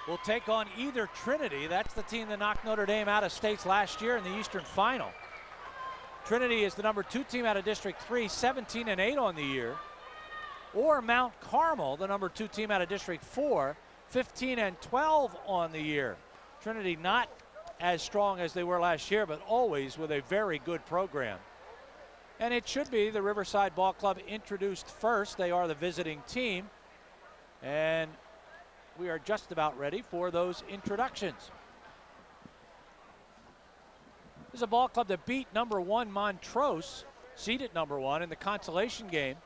will take on either Trinity. That's the team that knocked Notre Dame out of states last year in the Eastern Final. Trinity is the number 2 team out of District 3, 17-8 on the year. Or Mount Carmel, the number 2 team out of District 4, 15-12 on the year. Trinity not as strong as they were last year, but always with a very good program. And it should be the Riverside Ball Club introduced first. They are the visiting team. And we are just about ready for those introductions. This is a ball club that beat number 1 Montrose, seeded number 1 in the consolation game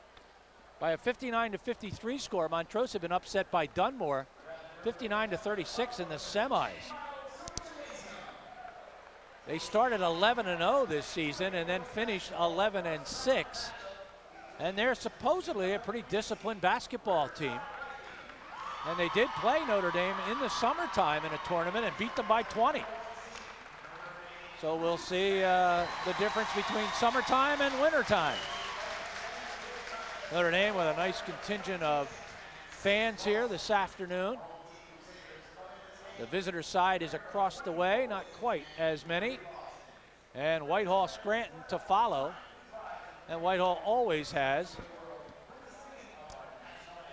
by a 59-53 score. Montrose had been upset by Dunmore 59-36 in the semis. They started 11-0 this season and then finished 11-6. And they're supposedly a pretty disciplined basketball team. And they did play Notre Dame in the summertime in a tournament and beat them by 20. So we'll see the difference between summertime and wintertime. Notre Dame with a nice contingent of fans here this afternoon. The visitor side is across the way, not quite as many. And Whitehall Scranton to follow. And Whitehall always has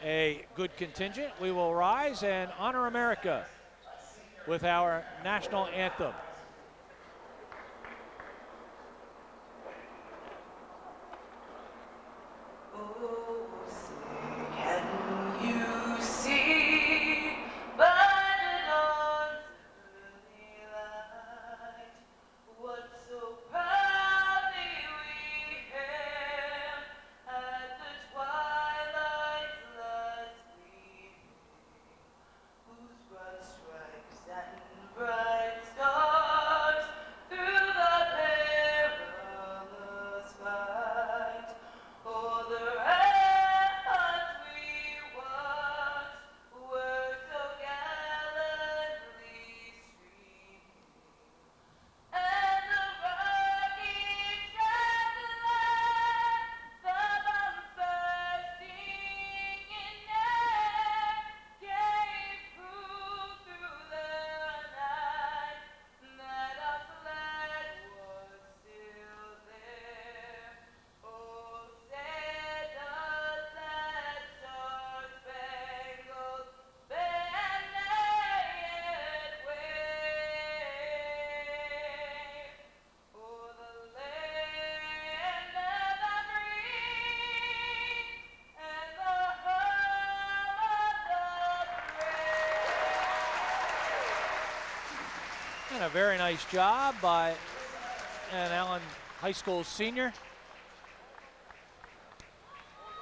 a good contingent. We will rise and honor America with our national anthem. A very nice job by an Allen High School senior.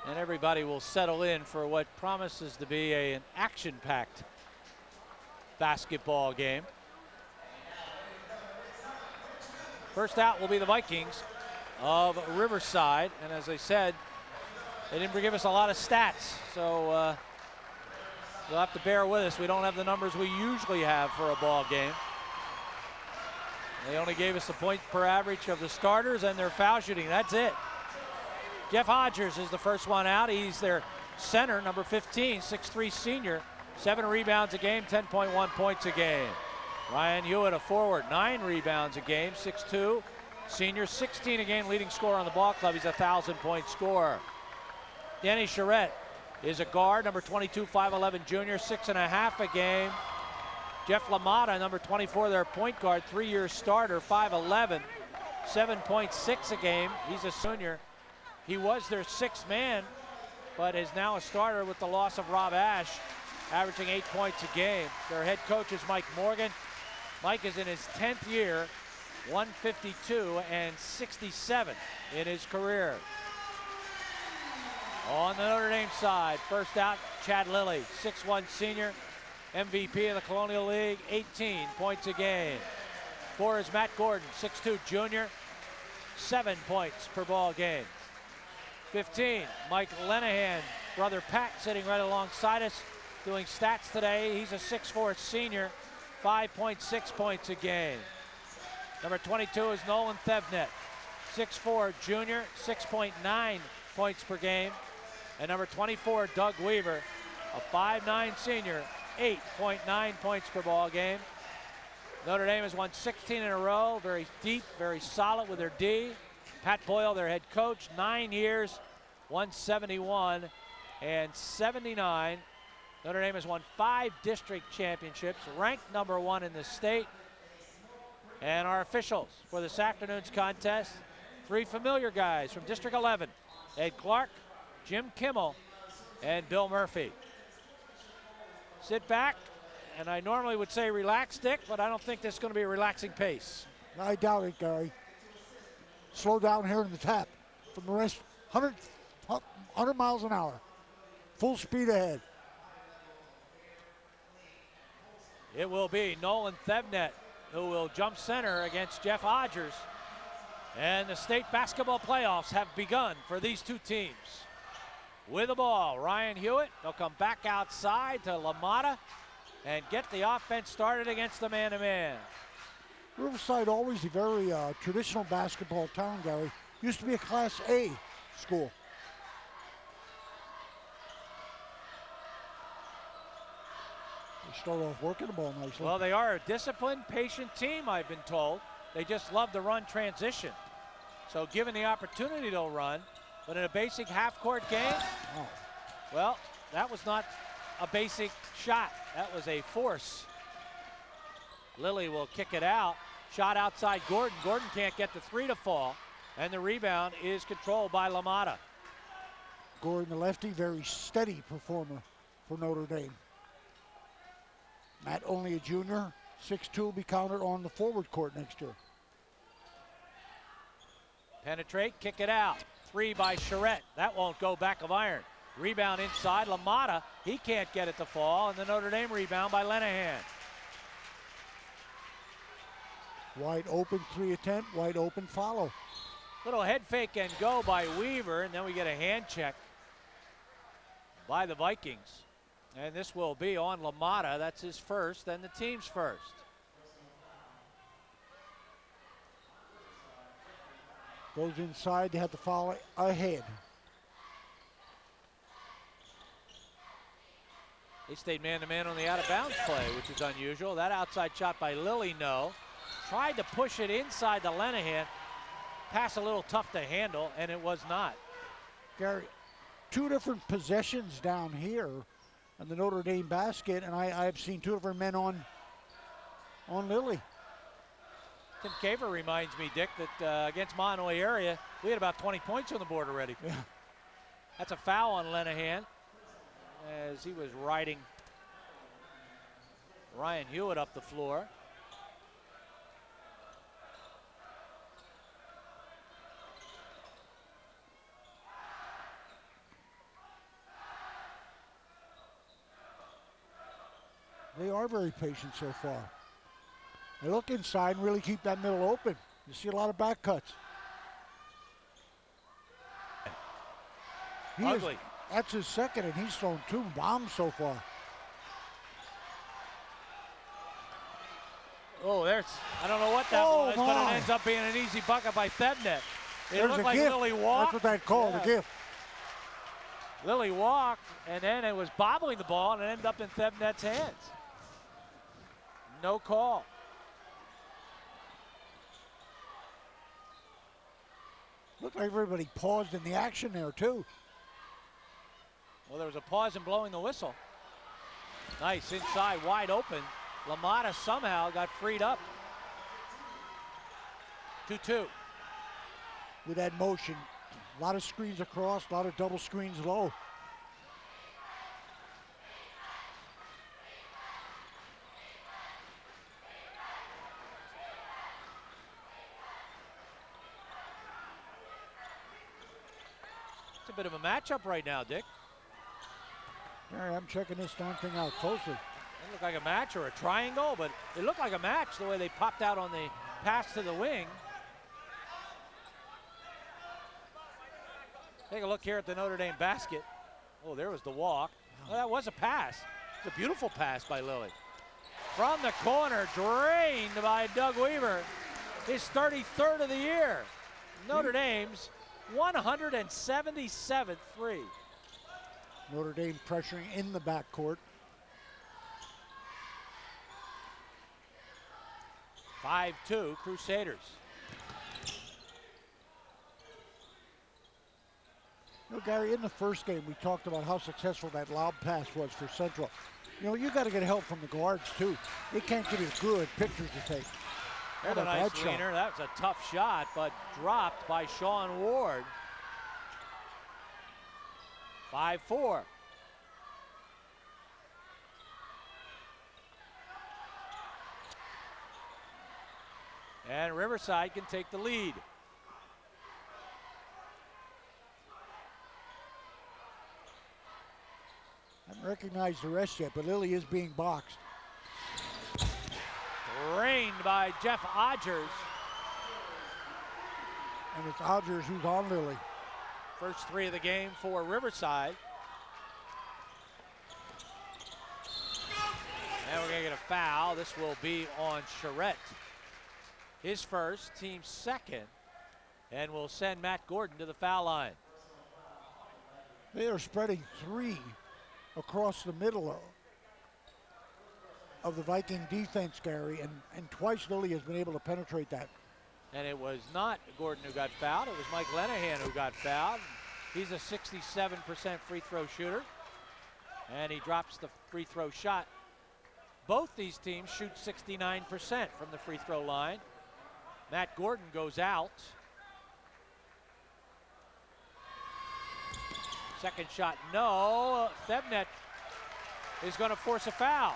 And everybody will settle in for what promises to be an action-packed basketball game. First out will be the Vikings of Riverside. And as I said, they didn't give us a lot of stats. So you'll have to bear with us. We don't have the numbers we usually have for a ball game. They only gave us the point per average of the starters and their foul shooting. That's it. Jeff Odgers is the first one out. He's their center, number 15, 6'3" senior. 7 rebounds a game, 10.1 points a game. Ryan Hewitt, a forward, 9 rebounds a game, 6'2". Senior, 16 a game, leading scorer on the ball club. He's a 1,000-point scorer. Danny Charette is a guard, number 22, 5'11" junior, 6.5 a game. Jeff LaMotta, number 24, their point guard, 3-year starter, 5'11", 7.6 a game. He's a junior. He was their 6th man, but is now a starter with the loss of Rob Ash, averaging 8 points a game. Their head coach is Mike Morgan. Mike is in his 10th year, 152 and 67 in his career. On the Notre Dame side, first out, Chad Lilly, 6'1" senior. MVP of the Colonial League, 18 points a game. 4 is Matt Gordon, 6'2" junior, 7 points per ball game. 15, Mike Lenahan, brother Pat, sitting right alongside us, doing stats today. He's a 6'4" senior, 5.6 points a game. Number 22 is Nolan Thevnet, 6'4" junior, 6.9 points per game. And number 24, Doug Weaver, a 5'9" senior, 38.9 points per ball game. Notre Dame has won 16 in a row, very deep, very solid with their D. Pat Boyle, their head coach, 9 years, 171 and 79. Notre Dame has won 5 district championships, ranked #1 in the state. And our officials for this afternoon's contest, 3 familiar guys from District 11, Ed Clark, Jim Kimmel, and Bill Murphy. Sit back, and I normally would say relax, Dick, but I don't think this is going to be a relaxing pace. I doubt it, Gary. Slow down here in the tap. From the rest, 100 miles an hour. Full speed ahead. It will be Nolan Thevnet who will jump center against Jeff Odgers. And the state basketball playoffs have begun for these two teams. With the ball, Ryan Hewitt. They'll come back outside to LaMotta and get the offense started against the man-to-man. Riverside, always a very traditional basketball town, Gary. Used to be a Class A school. They start off working the ball nicely. Well, they are a disciplined, patient team, I've been told. They just love to run transition. So given the opportunity, they'll run. But in a basic half-court game, well, that was not a basic shot. That was a force. Lilly will kick it out. Shot outside Gordon. Gordon can't get the 3 to fall. And the rebound is controlled by LaMotta. Gordon, the lefty, very steady performer for Notre Dame. Matt, only a junior. 6'2", will be counted on the forward court next year. Penetrate, kick it out. 3 by Charette. That won't go, back of iron. Rebound inside. LaMotta, he can't get it to fall. And the Notre Dame rebound by Lenahan. Wide open 3 attempt, wide open follow. Little head fake and go by Weaver, and then we get a hand check by the Vikings. And this will be on LaMotta. That's his first, and the team's first. Goes inside, they have to follow ahead. They stayed man-to-man on the out-of-bounds play, which is unusual. That outside shot by Lilly, no. Tried to push it inside to Lenahan. Pass a little tough to handle, and it was not. Gary, 2 different possessions down here in the Notre Dame basket, and I've seen 2 different men on Lilly. Tim Caver reminds me, Dick, that against Monterey area, we had about 20 points on the board already. Yeah. That's a foul on Lenahan as he was riding Ryan Hewitt up the floor. They are very patient so far. They look inside and really keep that middle open. You see a lot of back cuts. Ugly. That's his second, and he's thrown 2 bombs so far. Oh, I don't know what that was, but it ends up being an easy bucket by Thevnet. It looked like Lilly walked. That's what that called, a gift. Lilly walked, and then it was bobbling the ball, and it ended up in Thevnet's hands. No call. Looked like everybody paused in the action there, too. Well, there was a pause in blowing the whistle. Nice, inside, wide open. LaMotta somehow got freed up. 2-2. With that motion, a lot of screens across, a lot of double screens low. It's a bit of a matchup right now, Dick. All right, I'm checking this darn thing out closely. It looked like a match or a triangle, but it looked like a match the way they popped out on the pass to the wing. Take a look here at the Notre Dame basket. Oh, there was the walk. Well, that was a pass. It's a beautiful pass by Lilly. From the corner, drained by Doug Weaver. His 33rd of the year. Notre Dame's 177th three. Notre Dame pressuring in the backcourt. 5-2 Crusaders. You know, Gary, in the first game, we talked about how successful that lob pass was for Central. You know, you got to get help from the guards, too. They can't give you good pictures to take. There's a nice leaner. That was a tough shot, but dropped by Sean Ward. 5-4. And Riverside can take the lead. I haven't recognized the rest yet, but Lily is being boxed. Drained by Jeff Odgers. And it's Odgers who's on Lily. First three of the game for Riverside. And we're going to get a foul. This will be on Charette. His first, team second. And will send Matt Gordon to the foul line. They are spreading three across the middle of the Viking defense, Gary, and twice Lily has been able to penetrate that. And it was not Gordon who got fouled. It was Mike Lenahan who got fouled. He's a 67% free throw shooter. And he drops the free throw shot. Both these teams shoot 69% from the free throw line. Matt Gordon goes out. Second shot, no. Thebnet is going to force a foul.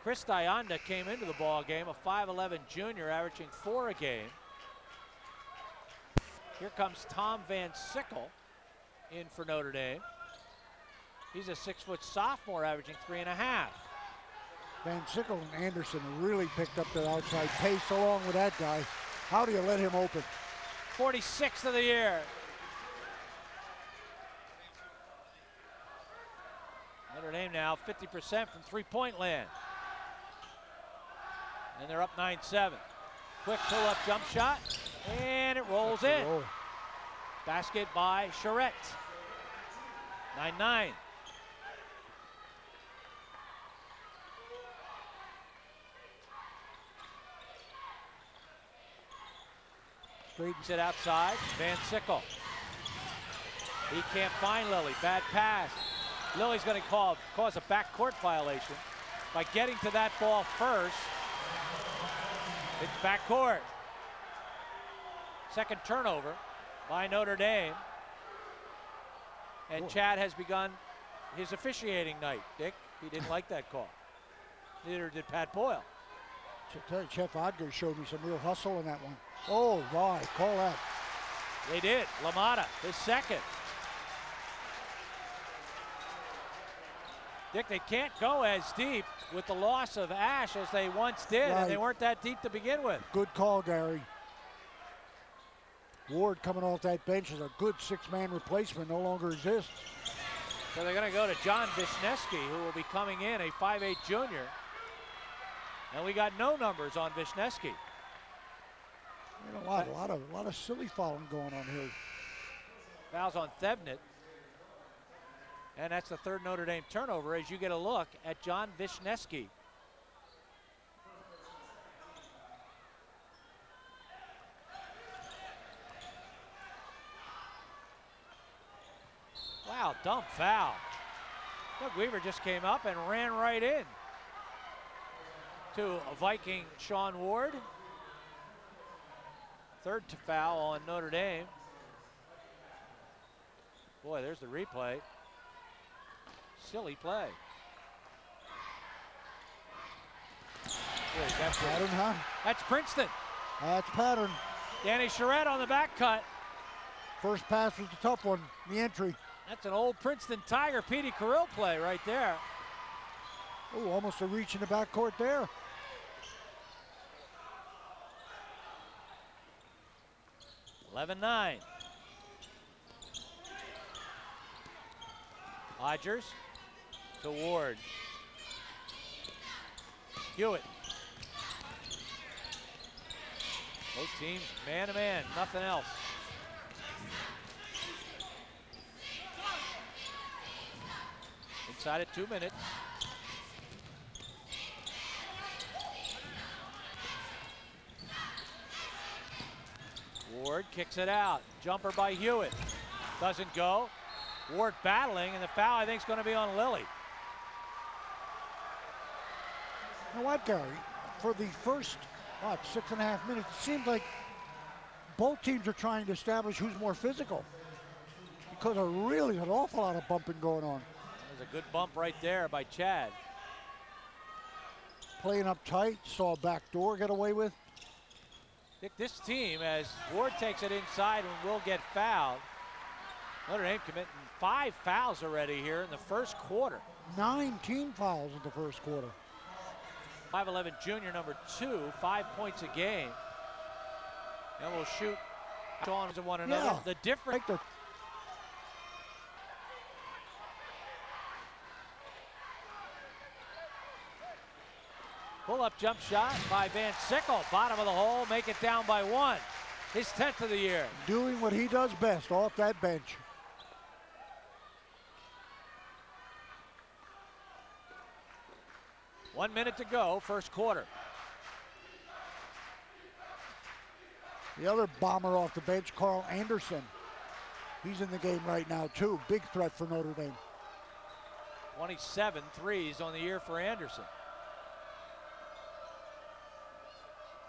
Chris Dionda came into the ball game, a 5'11 junior, averaging 4 a game. Here comes Tom Van Sickle in for Notre Dame. He's a 6-foot sophomore, averaging 3.5. Van Sickle and Anderson really picked up their outside pace along with that guy. How do you let him open? 46th of the year. Notre Dame now 50% from three-point land. And they're up 9-7. Quick pull-up jump shot, and it rolls in. Roll. Basket by Charette. 9-9. Straightens it outside. Van Sickle. He can't find Lily. Bad pass. Lily's going to cause a backcourt violation by getting to that ball first. It's backcourt. Second turnover by Notre Dame. And Chad has begun his officiating night, Dick. He didn't like that call. Neither did Pat Boyle. Jeff Odgers showed me some real hustle in that one. Oh, my, call that. They did. LaMotta, his second. Dick, they can't go as deep with the loss of Ash as they once did, right. And they weren't that deep to begin with. Good call, Gary. Ward coming off that bench is a good six-man replacement, no longer exists. So they're going to go to John Wisniewski, who will be coming in, a 5'8 junior. And we got no numbers on Wisniewski. A lot of silly fouling going on here. Fouls on Thebnet. And that's the third Notre Dame turnover as you get a look at John Wisniewski. Wow, dumb foul. Doug Weaver just came up and ran right in to a Viking Sean Ward. Third to foul on Notre Dame. Boy, there's the replay. Silly play. That's pattern, huh? That's Princeton. That's pattern. Danny Charette on the back cut. First pass was the tough one, the entry. That's an old Princeton Tiger, Petey Carrill play right there. Oh, almost a reach in the backcourt there. (11-9). Odgers to Ward. Hewitt. Both teams man to man, nothing else. Inside at 2 minutes. Ward kicks it out. Jumper by Hewitt. Doesn't go. Ward battling, and the foul, I think, is going to be on Lilly. You know what, Gary? For the first, 6.5 minutes, it seems like both teams are trying to establish who's more physical, because there's really an awful lot of bumping going on. There's a good bump right there by Chad. Playing up tight, saw a back door get away with. Dick, this team, as Ward takes it inside and will get fouled. Notre Dame committing 5 fouls already here in the first quarter. 9 team fouls in the first quarter. 5'11" junior number 2, 5 points a game. And we'll shoot on to one another. Yeah. The difference. Pull-up jump shot by Van Sickle. Bottom of the hole, make it down by 1. His 10th of the year. Doing what he does best off that bench. One minute to go, first quarter. The other bomber off the bench, Carl Anderson. He's in the game right now, too. Big threat for Notre Dame. 27 threes on the year for Anderson.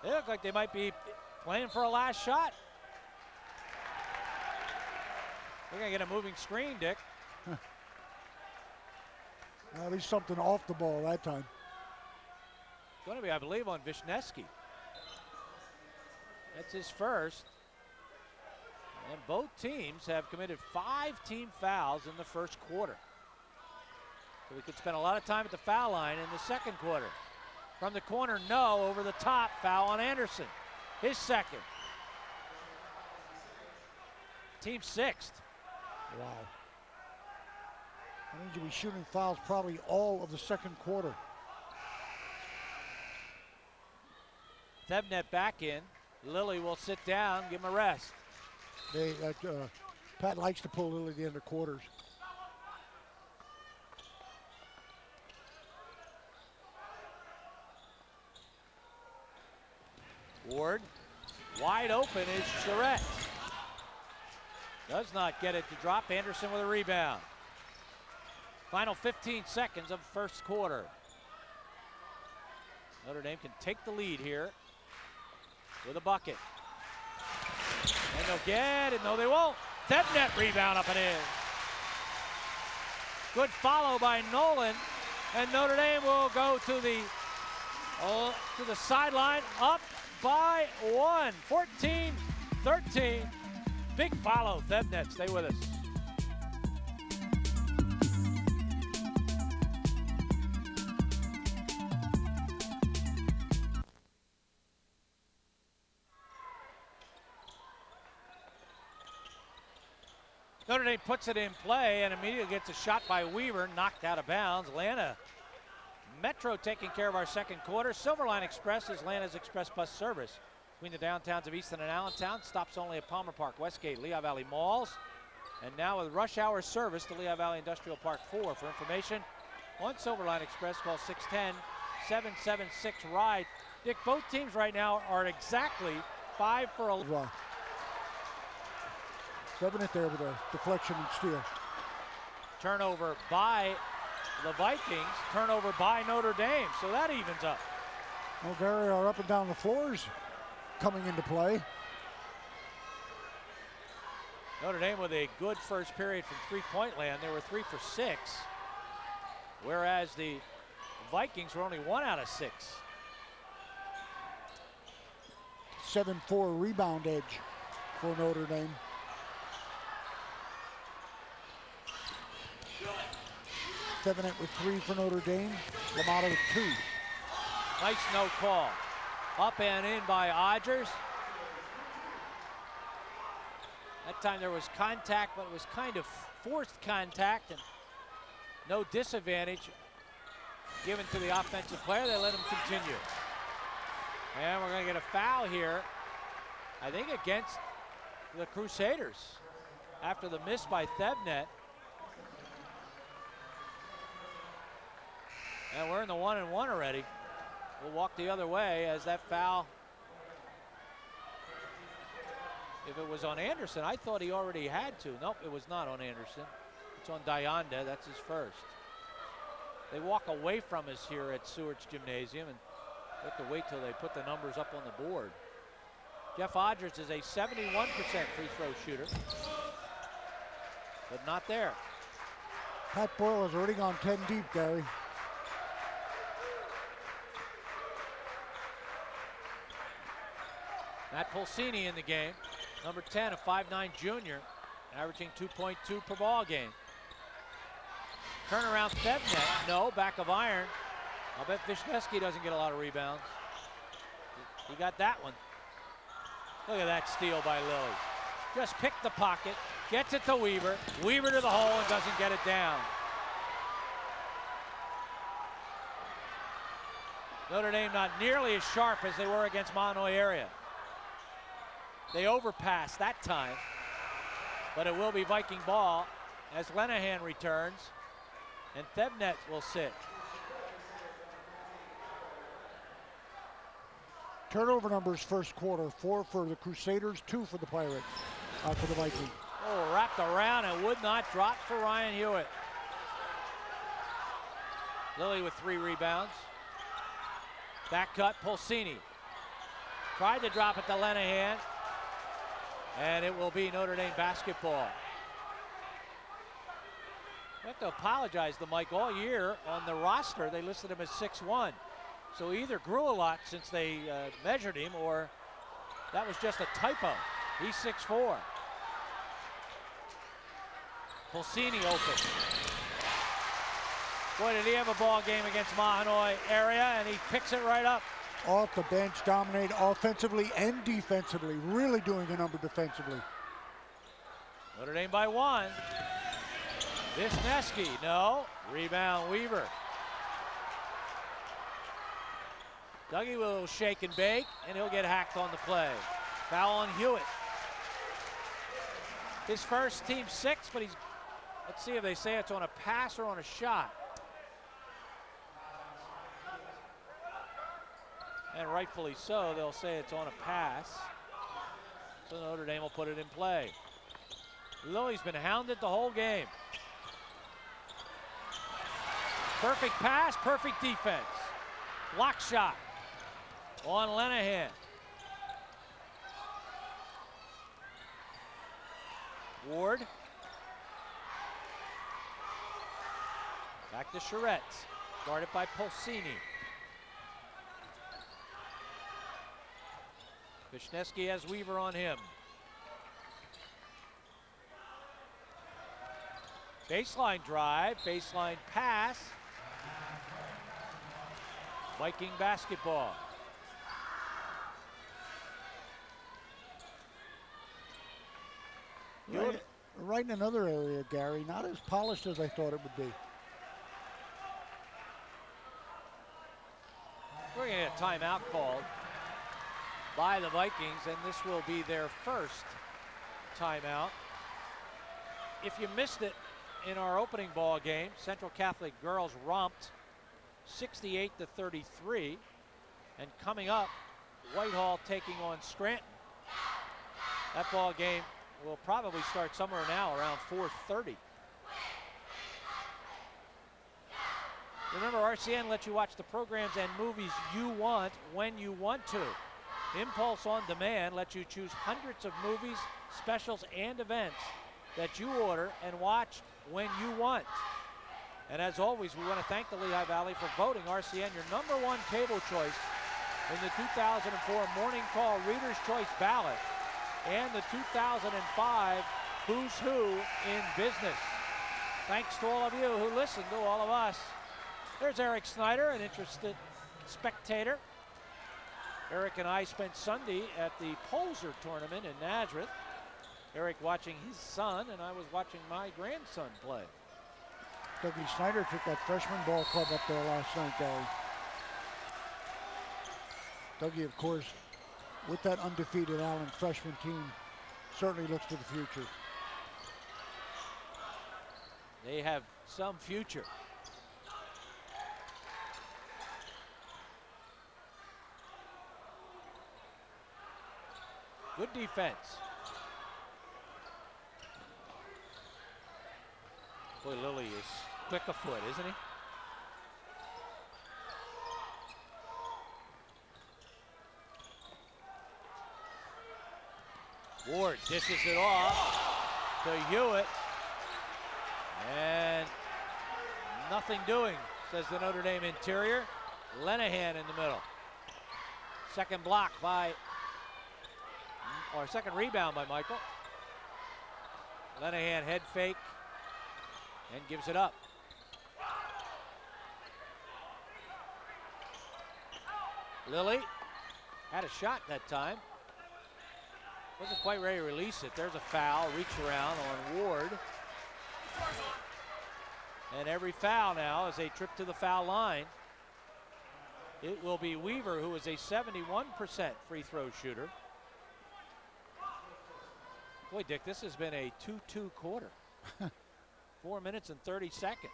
They look like they might be playing for a last shot. We're going to get a moving screen, Dick. At least something off the ball that time. It's going to be, I believe, on Wisniewski. That's his first. And both teams have committed 5 team fouls in the first quarter. So we could spend a lot of time at the foul line in the second quarter. From the corner, no. Over the top, foul on Anderson. His second. Team 6th. Wow. That means you'll be shooting fouls probably all of the second quarter. Thebnet back in. Lilly will sit down, give him a rest. Pat likes to pull Lilly at the end of quarters. Ward, wide open is Charette. Does not get it to drop. Anderson with a rebound. Final 15 seconds of first quarter. Notre Dame can take the lead here with a bucket. And they'll get it. No, they won't. Thebnet rebound up and in. Good follow by Nolan. And Notre Dame will go to the sideline, up by 1. 14-13. Big follow, Thebnet. Stay with us. Notre Dame puts it in play and immediately gets a shot by Weaver, knocked out of bounds. Atlanta Metro taking care of our second quarter. Silverline Express is Atlanta's express bus service between the downtowns of Easton and Allentown. Stops only at Palmer Park, Westgate, Lehigh Valley Malls. And now with rush hour service to Lehigh Valley Industrial Park 4. For information on Silverline Express, call 610-776-RIDE. Dick, both teams right now are exactly 5 for 11. Wow. 7 it there with a deflection and steal. Turnover by the Vikings, turnover by Notre Dame, so that evens up. Well, Gary, our up and down the floors coming into play. Notre Dame with a good first period from three-point land. They were 3 for 6, whereas the Vikings were only 1 out of 6. 7-4 rebound edge for Notre Dame. Thebnet with 3 for Notre Dame. Lamata with 2. Nice no call. Up and in by Odgers. That time there was contact, but it was kind of forced contact and no disadvantage given to the offensive player. They let him continue. And we're going to get a foul here, I think against the Crusaders after the miss by Thebnet. And we're in the 1-and-1 already. We'll walk the other way as that foul if it was on Anderson. I thought he already had to. Nope, it was not on Anderson. It's on Dionda. That's his first. They walk away from us here at Seward's Gymnasium, and we have to wait till they put the numbers up on the board. Jeff Odgers is a 71% free throw shooter, but not there. Pat Boyle has already gone 10 deep, Gary. Matt Pulsini in the game, number 10, a 5'9" junior, averaging 2.2 per ball game. Turnaround Thebnet, no, back of iron. I'll bet Vishneski doesn't get a lot of rebounds. He got that one. Look at that steal by Lilly. Just picked the pocket, gets it to Weaver, Weaver to the hole and doesn't get it down. Notre Dame not nearly as sharp as they were against Mahanoy area. They overpassed that time, but it will be Viking ball as Lenahan returns, and Thebnet will sit. Turnover numbers first quarter, 4 for the Crusaders, 2 for the Pirates, for the Vikings. Oh, wrapped around and would not drop for Ryan Hewitt. Lilly with 3 rebounds. Back cut, Pulsini. Tried to drop it to Lenahan, and it will be Notre Dame basketball. I have to apologize to Mike. All year on the roster, they listed him as 6'1". So he either grew a lot since they measured him, or that was just a typo. He's 6'4". Pulsini open. Boy, did he have a ball game against Mahanoy area, and he picks it right up. Off the bench, dominate offensively and defensively. Really doing a number defensively. Notre Dame by 1. Vishneski, no. Rebound, Weaver. Dougie will shake and bake, and he'll get hacked on the play. Foul on Hewitt. His first, team 6, but he's, let's see if they say it's on a pass or on a shot. And rightfully so, they'll say it's on a pass. So Notre Dame will put it in play. Lilly's been hounded the whole game. Perfect pass, perfect defense. Block shot on Lenahan. Ward. Back to Charette. Guarded by Pulsini. Vishneski has Weaver on him. Baseline drive, baseline pass. Viking basketball. Right in another area, Gary. Not as polished as I thought it would be. We're going to get a timeout called by the Vikings, and this will be their first timeout. If you missed it in our opening ball game, Central Catholic girls romped 68-33, and coming up, Whitehall taking on Scranton. That ball game will probably start somewhere now around 4:30. Remember, RCN lets you watch the programs and movies you want when you want to. Impulse on Demand lets you choose hundreds of movies, specials, and events that you order and watch when you want. And as always, we want to thank the Lehigh Valley for voting RCN your #1 cable choice in the 2004 Morning Call Reader's Choice Ballot and the 2005 Who's Who in Business. Thanks to all of you who listen to all of us. There's Eric Snyder, an interested spectator. Eric and I spent Sunday at the Polzer tournament in Nazareth. Eric watching his son, and I was watching my grandson play. Dougie Snyder took that freshman ball club up there last night, Gary. Dougie, of course, with that undefeated Allen freshman team, certainly looks to the future. They have some future. Good defense. Boy, Lilly is quick of foot, isn't he? Ward dishes it off to Hewitt. And nothing doing, says the Notre Dame interior. Lenahan in the middle. Second block by, or second rebound by Michael. Lenahan head fake and gives it up. Lilly had a shot that time. Wasn't quite ready to release it. There's a foul, reach around on Ward. And every foul now is a trip to the foul line. It will be Weaver, who is a 71% free throw shooter. Boy, Dick, this has been a 2-2 quarter. 4 minutes and 30 seconds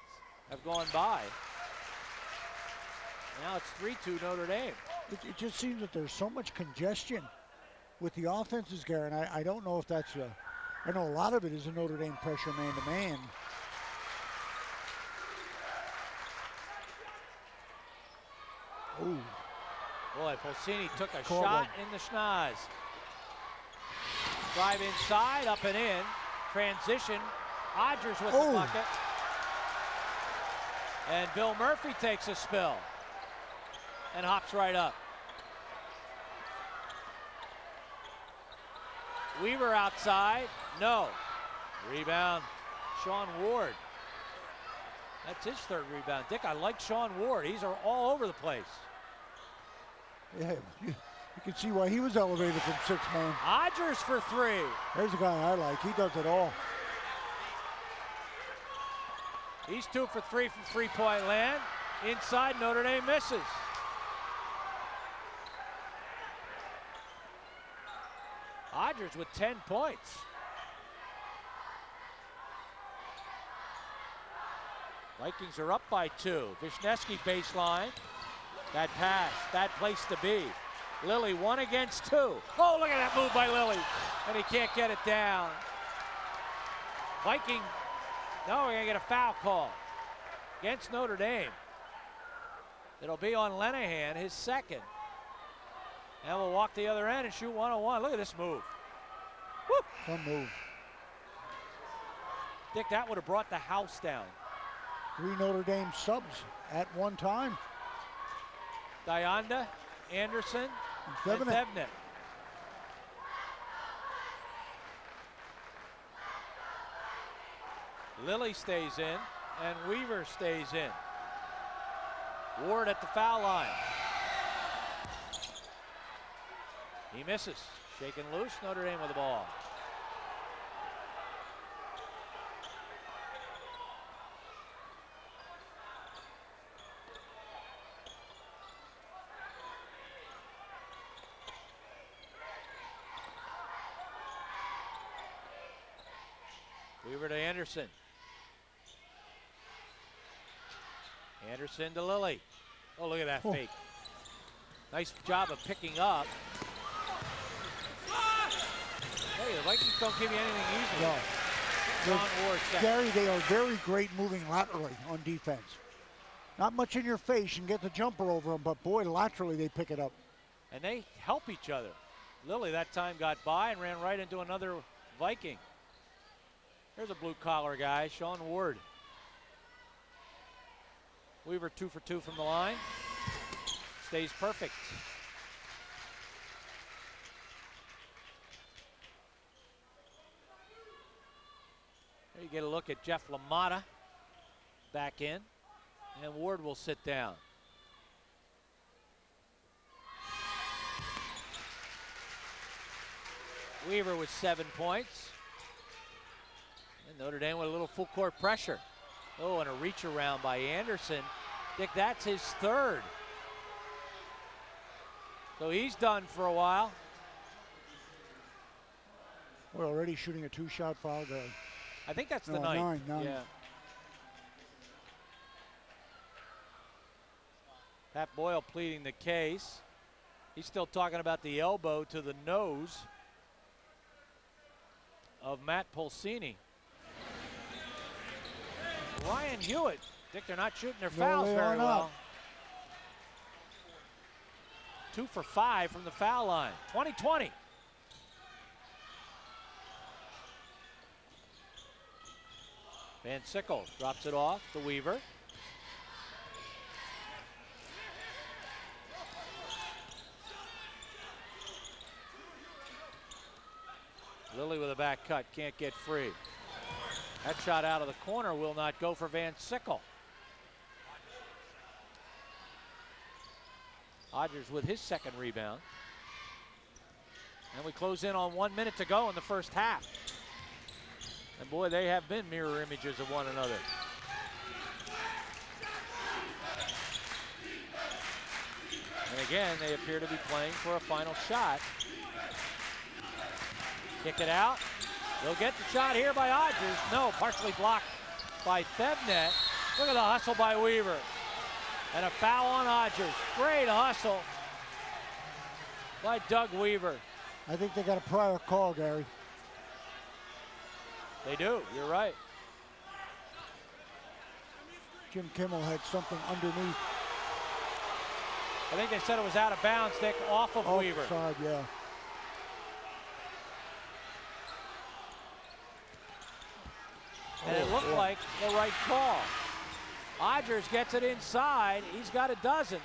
have gone by. Now it's 3-2 Notre Dame. It just seems that there's so much congestion with the offenses, Gary, and I don't know if that's I know a lot of it is a Notre Dame pressure man-to-man. Ooh. Boy, Pulsini took a shot in the schnoz. Drive inside, up and in. Transition. Odgers with the bucket. And Bill Murphy takes a spill and hops right up. Weaver outside. No. Rebound. Sean Ward. That's his third rebound. Dick, I like Sean Ward. He's all over the place. Yeah, you can see why he was elevated from six-man. Odgers for three. There's a guy I like. He does it all. He's 2 for 3 from three-point land. Inside, Notre Dame misses. Odgers with 10 points. Vikings are up by 2. Wisniewski baseline. That pass, that place to be. Lilly 1 against 2. Oh, look at that move by Lilly. And he can't get it down. Viking, no, we're gonna get a foul call against Notre Dame. It'll be on Lenahan, his second. And we'll walk the other end and shoot 1-on-1. Look at this move. Woo! One move. Dick, that would have brought the house down. 3 Notre Dame subs at one time. Dianda, Anderson, and Thevnet. Lilly stays in, and Weaver stays in. Ward at the foul line. He misses. Shaken loose, Notre Dame with the ball. Weaver to Anderson. Anderson to Lilly. Oh, look at that fake. Nice job of picking up. Hey, the Vikings don't give you anything easy. No. Sean Ward second. Gary, they are very great moving laterally on defense. Not much in your face and get the jumper over them, but boy, laterally they pick it up. And they help each other. Lilly that time got by and ran right into another Viking. There's a blue-collar guy, Sean Ward. Weaver 2 for 2 from the line. Stays perfect. There you get a look at Jeff LaMotta back in, and Ward will sit down. Weaver with 7 points. And Notre Dame with a little full court pressure. Oh, and a reach around by Anderson. Dick, that's his third. So he's done for a while. We're already shooting a 2-shot foul, Gary. I think that's the ninth. Nine. Yeah. Pat Boyle pleading the case. He's still talking about the elbow to the nose of Matt Pulsini. Ryan Hewitt. Dick, they're not shooting their No, fouls they very are not. well. 2 for 5 from the foul line. 20-20. Van Sickle drops it off to Weaver. Lilly with a back cut, can't get free. That shot out of the corner will not go for Van Sickle. Odgers with his second rebound. And we close in on 1 minute to go in the first half. And boy, they have been mirror images of one another. And again, they appear to be playing for a final shot. Kick it out. They'll get the shot here by Odgers. No, partially blocked by Thebnet. Look at the hustle by Weaver. And a foul on Odgers. Great hustle by Doug Weaver. I think they got a prior call, Gary. They do, you're right. Jim Kimmel had something underneath. I think they said it was out of bounds, Dick, off of Weaver. Offside, yeah. And it looked like the right call. Odgers gets it inside. He's got a dozen.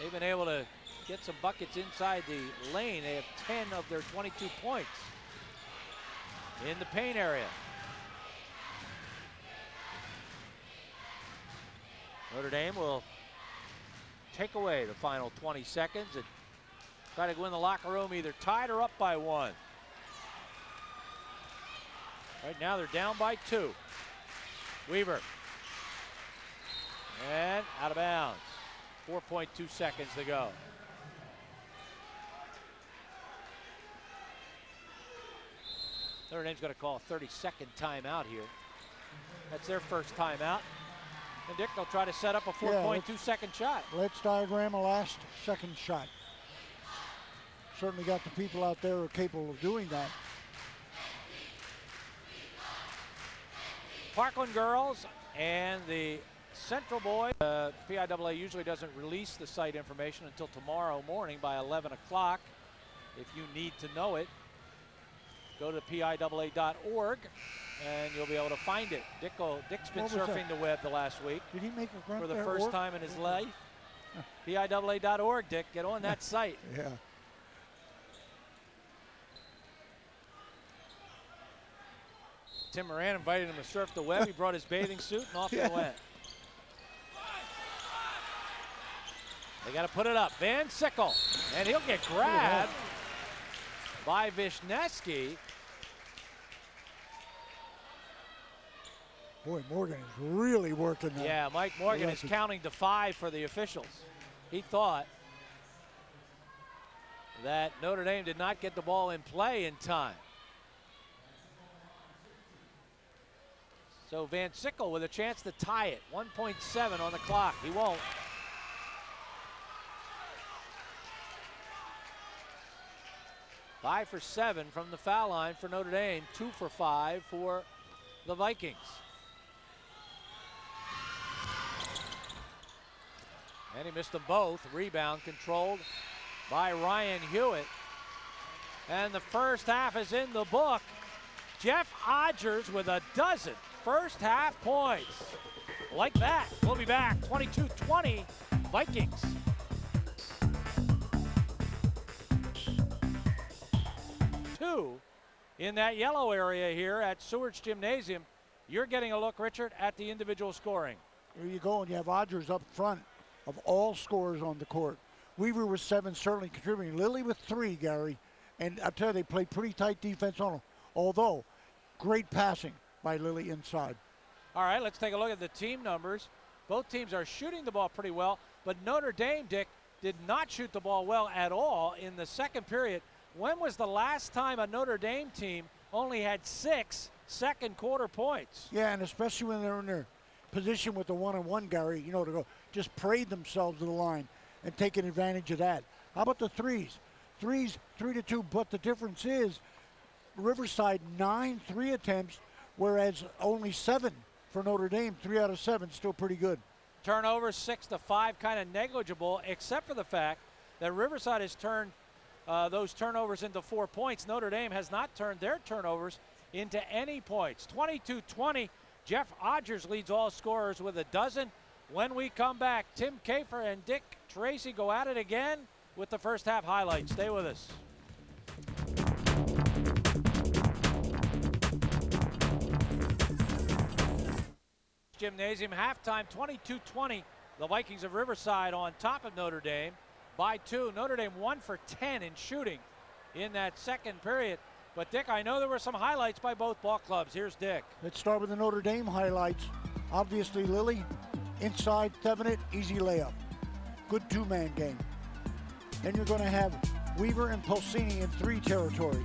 They've been able to get some buckets inside the lane. They have 10 of their 22 points in the paint area. Notre Dame will take away the final 20 seconds and try to go in the locker room either tied or up by 1. Right now they're down by 2. Weaver. And out of bounds. 4.2 seconds to go. Notre Dame's going to call a 30-second timeout here. That's their first timeout. And Dick, they'll try to set up a 4.2 second shot. Let's diagram a last second shot. Certainly got the people out there who are capable of doing that. Parkland girls and the Central boys. PIAA usually doesn't release the site information until tomorrow morning by 11 o'clock. If you need to know it, go to PIAA.org and you'll be able to find it. Dick's been surfing the web the last week. Did he make a grunt for the there, first time in his life? PIAA.org, Dick. Get on that site. Yeah. Tim Moran invited him to surf the web. He brought his bathing suit and off they went. They got to put it up. Van Sickle, and he'll get grabbed by Wisniewski. Boy, Morgan is really working that. Yeah, Mike Morgan is counting to 5 for the officials. He thought that Notre Dame did not get the ball in play in time. So Van Sickle with a chance to tie it. 1.7 on the clock. He won't. Five for 7 from the foul line for Notre Dame. 2 for 5 for the Vikings. And he missed them both. Rebound controlled by Ryan Hewitt. And the first half is in the book. Jeff Odgers with a dozen first half points. Like that. We'll be back. 22-20 Vikings. Two in that yellow area here at Seward's Gymnasium. You're getting a look, Richard, at the individual scoring. There you go, and you have Odgers up front of all scorers on the court. Weaver with 7, certainly contributing. Lilly with 3, Gary. And I tell you, they play pretty tight defense on them. Although, great passing by Lilly inside. All right, let's take a look at the team numbers. Both teams are shooting the ball pretty well, but Notre Dame, Dick, did not shoot the ball well at all in the second period. When was the last time a Notre Dame team only had 6 second quarter points? Yeah, and especially when they're in their position with the one-on-one, Gary, you know, to go just parade themselves to the line and taking advantage of that. How about the threes? 3's 3-2, but the difference is Riverside 9 3 attempts, whereas only 7 for Notre Dame. 3 out of 7, still pretty good. Turnovers 6-5, kind of negligible, except for the fact that Riverside has turned those turnovers into 4 points. Notre Dame has not turned their turnovers into any points. 22-20, Jeff Odgers leads all scorers with a dozen. When we come back, Tim Kafer and Dick Tracy go at it again with the first half highlights. Stay with us. Gymnasium halftime, 22-20. The Vikings of Riverside on top of Notre Dame by 2. Notre Dame 1 for 10 in shooting in that second period. But Dick, I know there were some highlights by both ball clubs. Here's Dick. Let's start with the Notre Dame highlights. Obviously, Lilly, inside, Thevenet, easy layup. Good two-man game. Then you're going to have Weaver and Pulsini in 3 territory.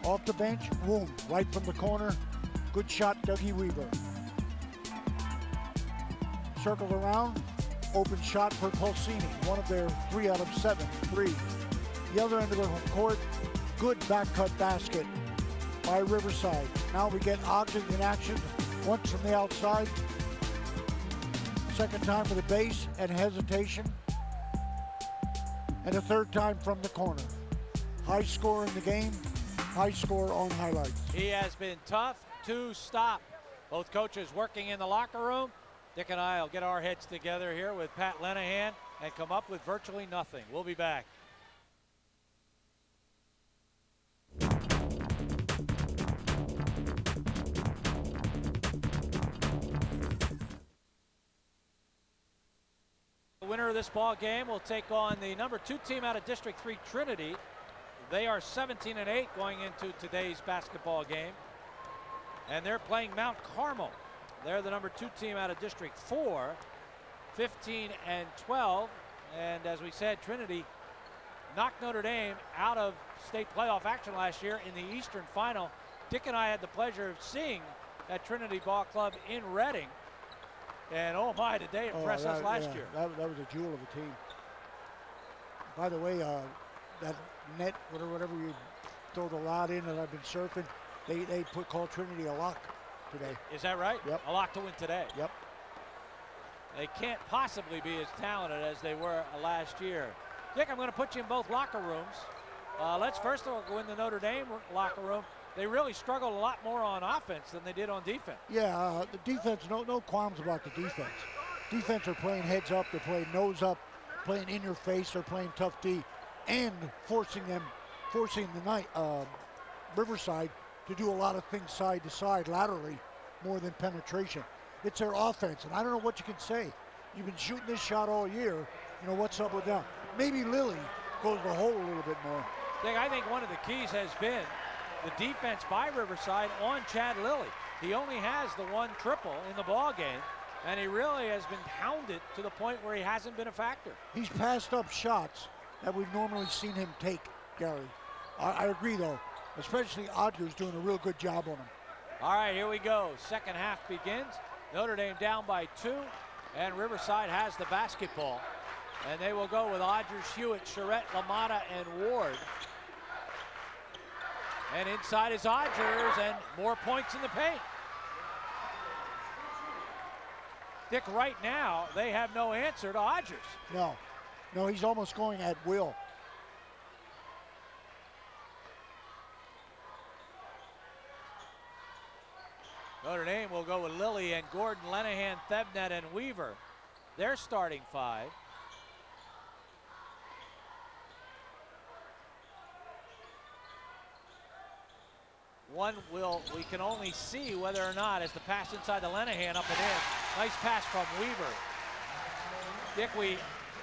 Off the bench, Woom, right from the corner. Good shot, Dougie Weaver. Circle around, open shot for Pulsini. One of their 3 out of 7 threes. The other end of the court, good back cut basket by Riverside. Now we get Odgers in action, once from the outside. Second time for the base and hesitation. And a third time from the corner. High score in the game, high score on highlights. He has been tough to stop. Both coaches working in the locker room. Dick and I will get our heads together here with Pat Lenahan and come up with virtually nothing. We'll be back. The winner of this ball game will take on the number 2 team out of District 3, Trinity. They are 17-8 going into today's basketball game. And they're playing Mount Carmel. They're the number 2 team out of District 4, 15-12. And as we said, Trinity knocked Notre Dame out of state playoff action last year in the Eastern Final. Dick and I had the pleasure of seeing that Trinity ball club in Reading. And oh my, did they impress us last year. That was a jewel of a team. By the way, that net, whatever you throw the rod in that I've been surfing, they called Trinity a lock today. Is that right? Yep. A lock to win today. Yep. They can't possibly be as talented as they were last year. Dick, I'm going to put you in both locker rooms. Let's first of all go in the Notre Dame locker room. They really struggled a lot more on offense than they did on defense. Yeah, the defense, no qualms about the defense. Defense are playing heads up, they're playing nose up, playing in your face, they're playing tough D, and forcing the Riverside to do a lot of things side to side, laterally, more than penetration. It's their offense, and I don't know what you can say. You've been shooting this shot all year. You know, what's up with them? Maybe Lilly goes the hole a little bit more. Dick, I think one of the keys has been the defense by Riverside on Chad Lilly. He only has the 1 triple in the ball game, and he really has been hounded to the point where he hasn't been a factor. He's passed up shots that we've normally seen him take, Gary. I agree, though, especially Odgers doing a real good job on him. All right, here we go. Second half begins. Notre Dame down by 2, and Riverside has the basketball. And they will go with Odgers, Hewitt, Charette, LaMotta, and Ward. And inside is Odgers, and more points in the paint. Dick, right now, they have no answer to Odgers. No, he's almost going at will. Notre Dame will go with Lilly and Gordon, Lenahan, Thevenet, and Weaver. Their starting 5. We can only see whether or not, as the pass inside to Lenahan, up and in. Nice pass from Weaver. Dick, we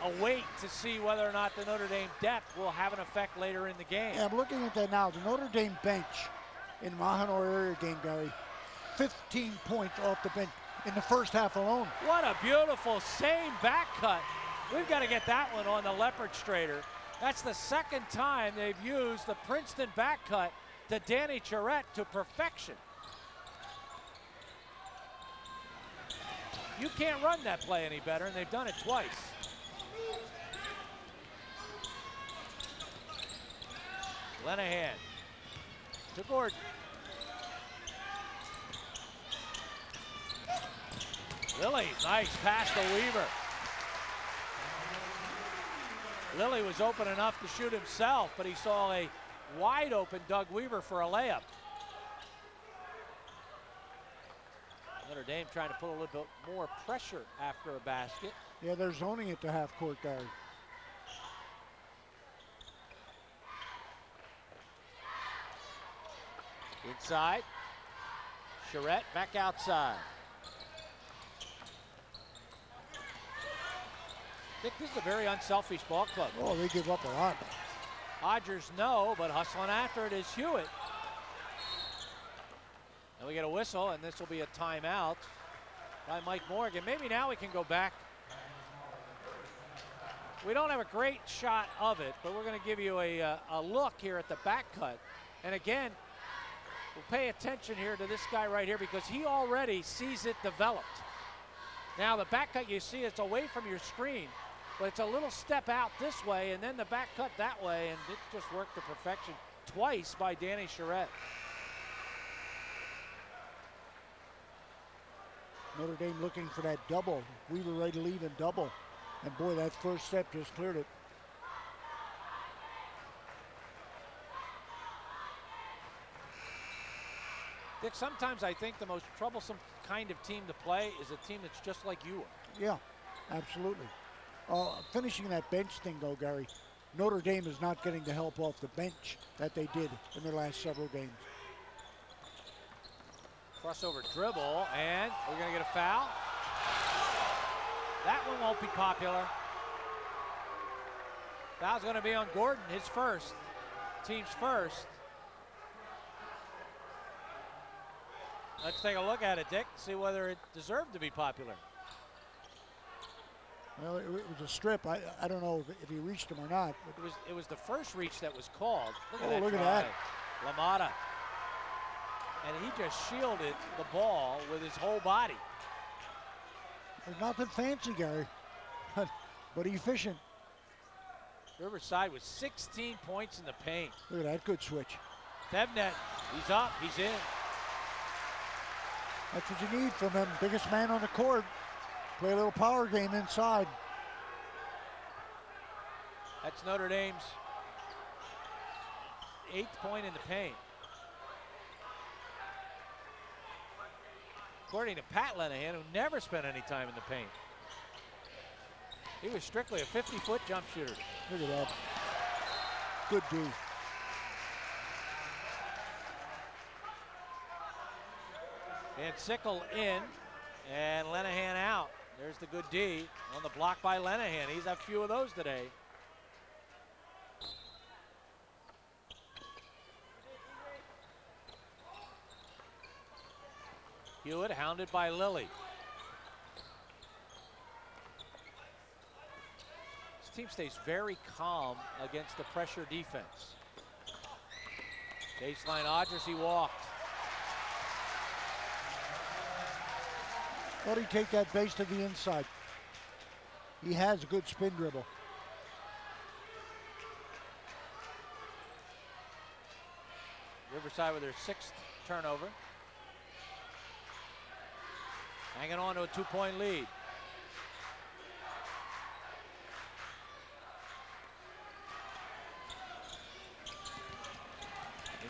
await to see whether or not the Notre Dame depth will have an effect later in the game. Yeah, I'm looking at that now. The Notre Dame bench in Mahanoy area game, Gary, 15 points off the bench in the first half alone. What a beautiful same back cut. We've got to get that one on the Leopard Straighter. That's the second time they've used the Princeton back cut to Danny Charette to perfection. You can't run that play any better, and they've done it twice. Lenahan to Gordon. Lilly, nice pass to Weaver. Lilly was open enough to shoot himself, but he saw a wide open Doug Weaver for a layup. Notre Dame trying to put a little bit more pressure after a basket. Yeah, they're zoning it to half court, Gary. Inside. Charette back outside. I think this is a very unselfish ball club. Oh, they give up a lot. Odgers no, but hustling after it is Hewitt. And we get a whistle, and this will be a timeout by Mike Morgan. Maybe now we can go back. We don't have a great shot of it, but we're going to give you a look here at the back cut. And again, we'll pay attention here to this guy right here because he already sees it developed. Now the back cut, you see it's away from your screen, but it's a little step out this way and then the back cut that way, and it just worked to perfection twice by Danny Charette. Notre Dame looking for that double. We were ready to leave in double. And boy, that first step just cleared it. Dick, sometimes I think the most troublesome kind of team to play is a team that's just like you are. Yeah, absolutely. Finishing that bench thing though, Gary, Notre Dame is not getting the help off the bench that they did in their last several games. Crossover dribble, and we're going to get a foul. That one won't be popular. Foul's going to be on Gordon, his first, team's first. Let's take a look at it, Dick, see whether it deserved to be popular. Well, it was a strip. I don't know if he reached him or not. It was the first reach that was called. Look at that. Look at that. LaMotta. And he just shielded the ball with his whole body. There's nothing fancy, Gary, but efficient. Riverside with 16 points in the paint. Look at that good switch. Thevnet, he's up, he's in. That's what you need from him. Biggest man on the court. Play a little power game inside. That's Notre Dame's 8th point in the paint. According to Pat Lenahan, who never spent any time in the paint. He was strictly a 50-foot jump shooter. Look at that. Good D. And Sickle in, and Lenahan out. There's the good D on the block by Lenahan. He's had a few of those today. Hewitt hounded by Lilly. This team stays very calm against the pressure defense. Baseline Odgers, he walked. Thought he'd take that base to the inside. He has a good spin dribble. Riverside with their 6th turnover. Hanging on to a 2-point lead.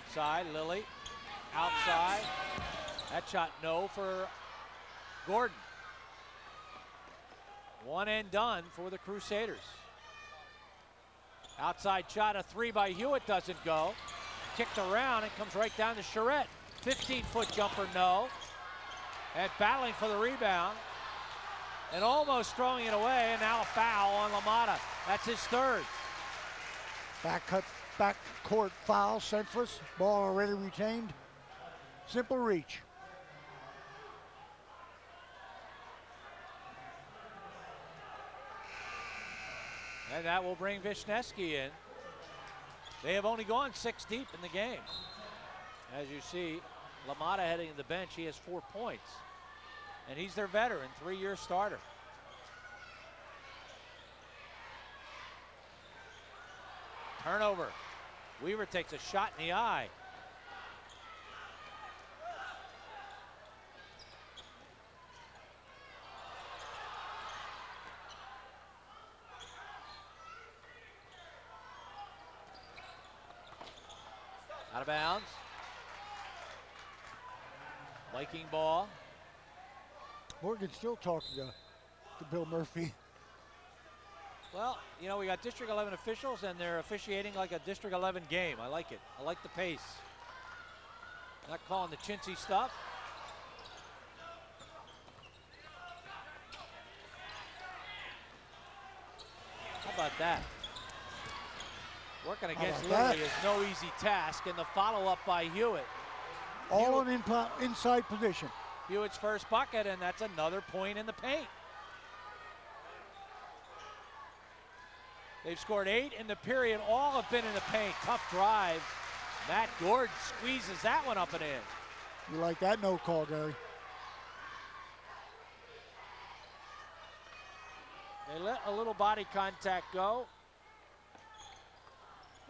Inside, Lilly. Outside. That shot no for Gordon. One and done for the Crusaders. Outside shot, a 3 by Hewitt doesn't go. Kicked around and comes right down to Charette. 15-foot jumper, no. And battling for the rebound. And almost throwing it away, and now a foul on LaMotta. That's his 3rd. Back court foul, senseless. Ball already retained. Simple reach. And that will bring Wisniewski in. They have only gone 6 deep in the game. As you see, LaMotta heading to the bench, he has 4 points. And he's their veteran, 3-year starter. Turnover. Weaver takes a shot in the eye. Out of bounds. Viking ball. Morgan's still talking to Bill Murphy. Well, you know, we got District 11 officials, and they're officiating like a District 11 game. I like it. I like the pace. Not calling the chintzy stuff. How about that? Working against Lilly is no easy task, and the follow-up by Hewitt. All in inside position. Hewitt's first bucket, and that's another point in the paint. They've scored 8 in the period. All have been in the paint. Tough drive. Matt Gordon squeezes that one up and in. You like that no call, Gary? They let a little body contact go.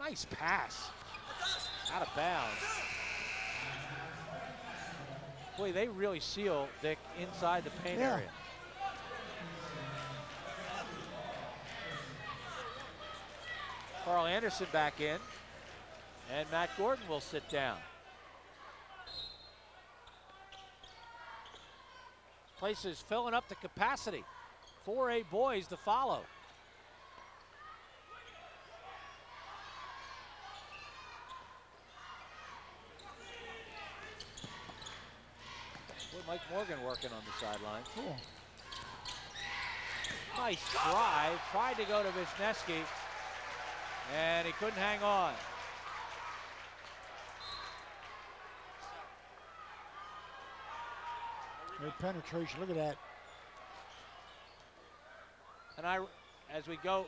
Nice pass. Out of bounds. Boy, they really seal, Dick, inside the paint area. Carl Anderson back in, and Matt Gordon will sit down. This place is filling up to capacity. 4A boys to follow. Mike Morgan working on the sideline. Cool. Nice drive. Tried to go to Wisniewski, and he couldn't hang on. Good penetration. Look at that. And as we go,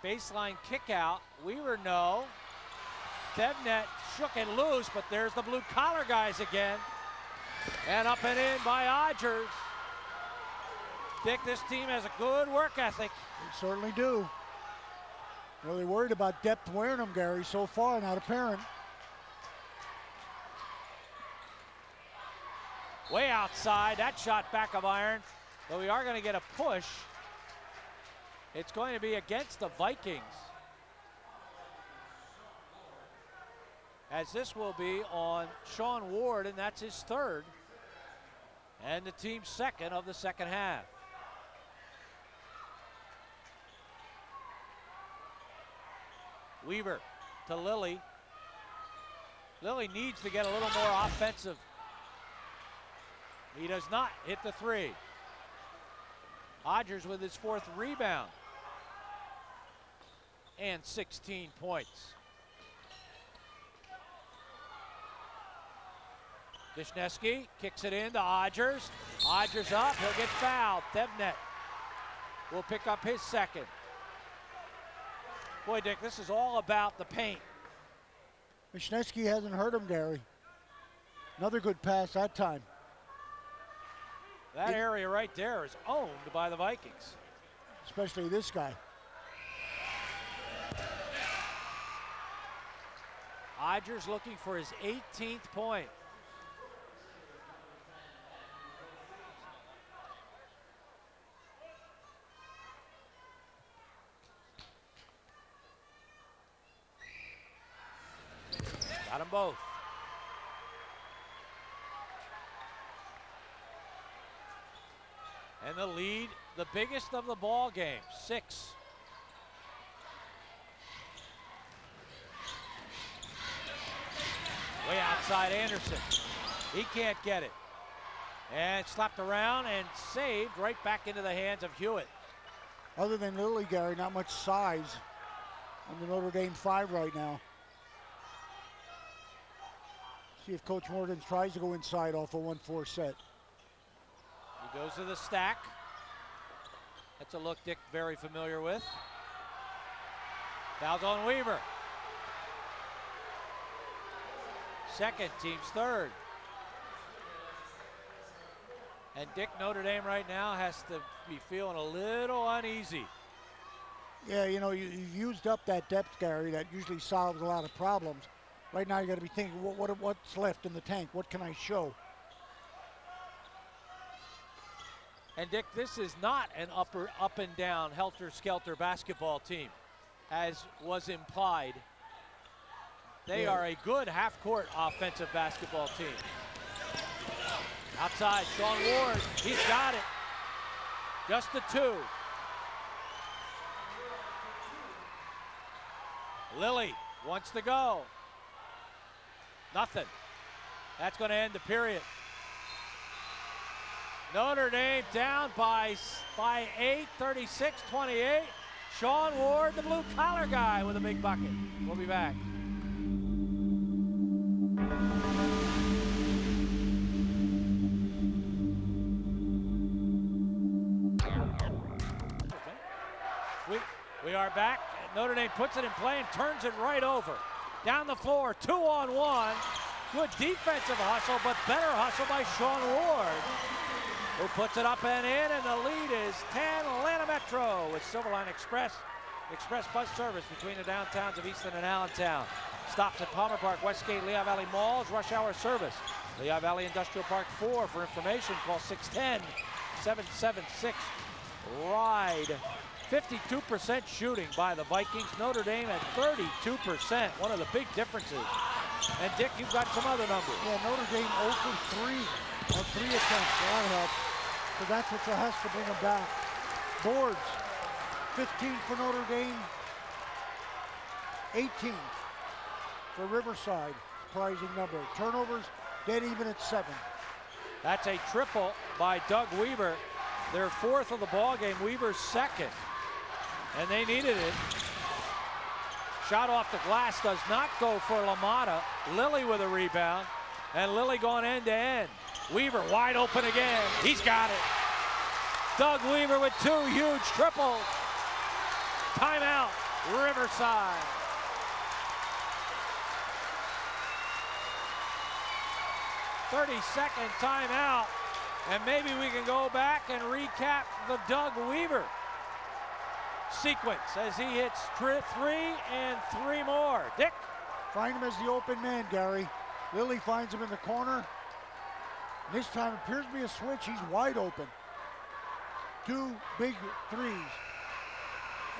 baseline kick out. Weaver no. Devnet shook it loose, but there's the blue collar guys again. And up and in by Odgers. Dick, this team has a good work ethic. They certainly do. Really worried about depth wearing them, Gary. So far, not apparent. Way outside, that shot back of iron. But we are going to get a push. It's going to be against the Vikings. As this will be on Sean Ward, and that's his third. And the team's second of the second half. Weaver to Lilly. Lilly needs to get a little more offensive. He does not hit the three. Odgers with his fourth rebound. And 16 points. Wisniewski kicks it in to Odgers. Odgers up, he'll get fouled. Devnet will pick up his second. Boy, Dick, this is all about the paint. Wisniewski hasn't hurt him, Gary. Another good pass that time. That area right there is owned by the Vikings. Especially this guy. Odgers looking for his 18th point. Got them both. And the lead, the biggest of the ball game, 6. Way outside Anderson. He can't get it. And slapped around and saved right back into the hands of Hewitt. Other than Lilly, Gary, not much size on the Notre Dame 5 right now. See if Coach Morgan tries to go inside off a 1-4 set. He goes to the stack. That's a look Dick very familiar with. Foul's on Weaver. Second, team's third. And Dick, Notre Dame right now has to be feeling a little uneasy. Yeah, you know, you used up that depth, Gary. That usually solves a lot of problems. Right now, you got to be thinking, what's left in the tank? What can I show? And Dick, this is not an up and down, helter-skelter basketball team, as was implied. They are a good half-court offensive basketball team. Outside, Sean Ward, he's got it. Just the two. Lilly wants to go. Nothing. That's going to end the period. Notre Dame down by 8, 36-28. Sean Ward, the blue-collar guy, with a big bucket. We'll be back. We are back. Notre Dame puts it in play and turns it right over. Down the floor, 2-on-1. Good defensive hustle, but better hustle by Sean Ward, who puts it up and in, and the lead is 10 Atlanta Metro with Silverline Express bus service between the downtowns of Easton and Allentown. Stops at Palmer Park, Westgate, Lehigh Valley Malls, rush hour service. Lehigh Valley Industrial Park 4. For information, call 610-776-RIDE. 52% shooting by the Vikings. Notre Dame at 32%, one of the big differences. And Dick, you've got some other numbers. Yeah, Notre Dame 0 for 3 on 3 attempts. That helps. So that's what has to bring them back. Boards, 15 for Notre Dame, 18 for Riverside. Surprising number. Turnovers, dead even at 7. That's a triple by Doug Weaver. Their 4th of the ball game. Weaver's 2nd. And they needed it. Shot off the glass does not go for LaMotta. Lilly with a rebound. And Lilly going end to end. Weaver wide open again. He's got it. Doug Weaver with 2 huge triples. Timeout, Riverside. .30-second timeout. And maybe we can go back and recap the Doug Weaver sequence as he hits 3 and 3 more. Dick? Find him as the open man, Gary. Lilly finds him in the corner. This time it appears to be a switch. He's wide open. 2 big threes.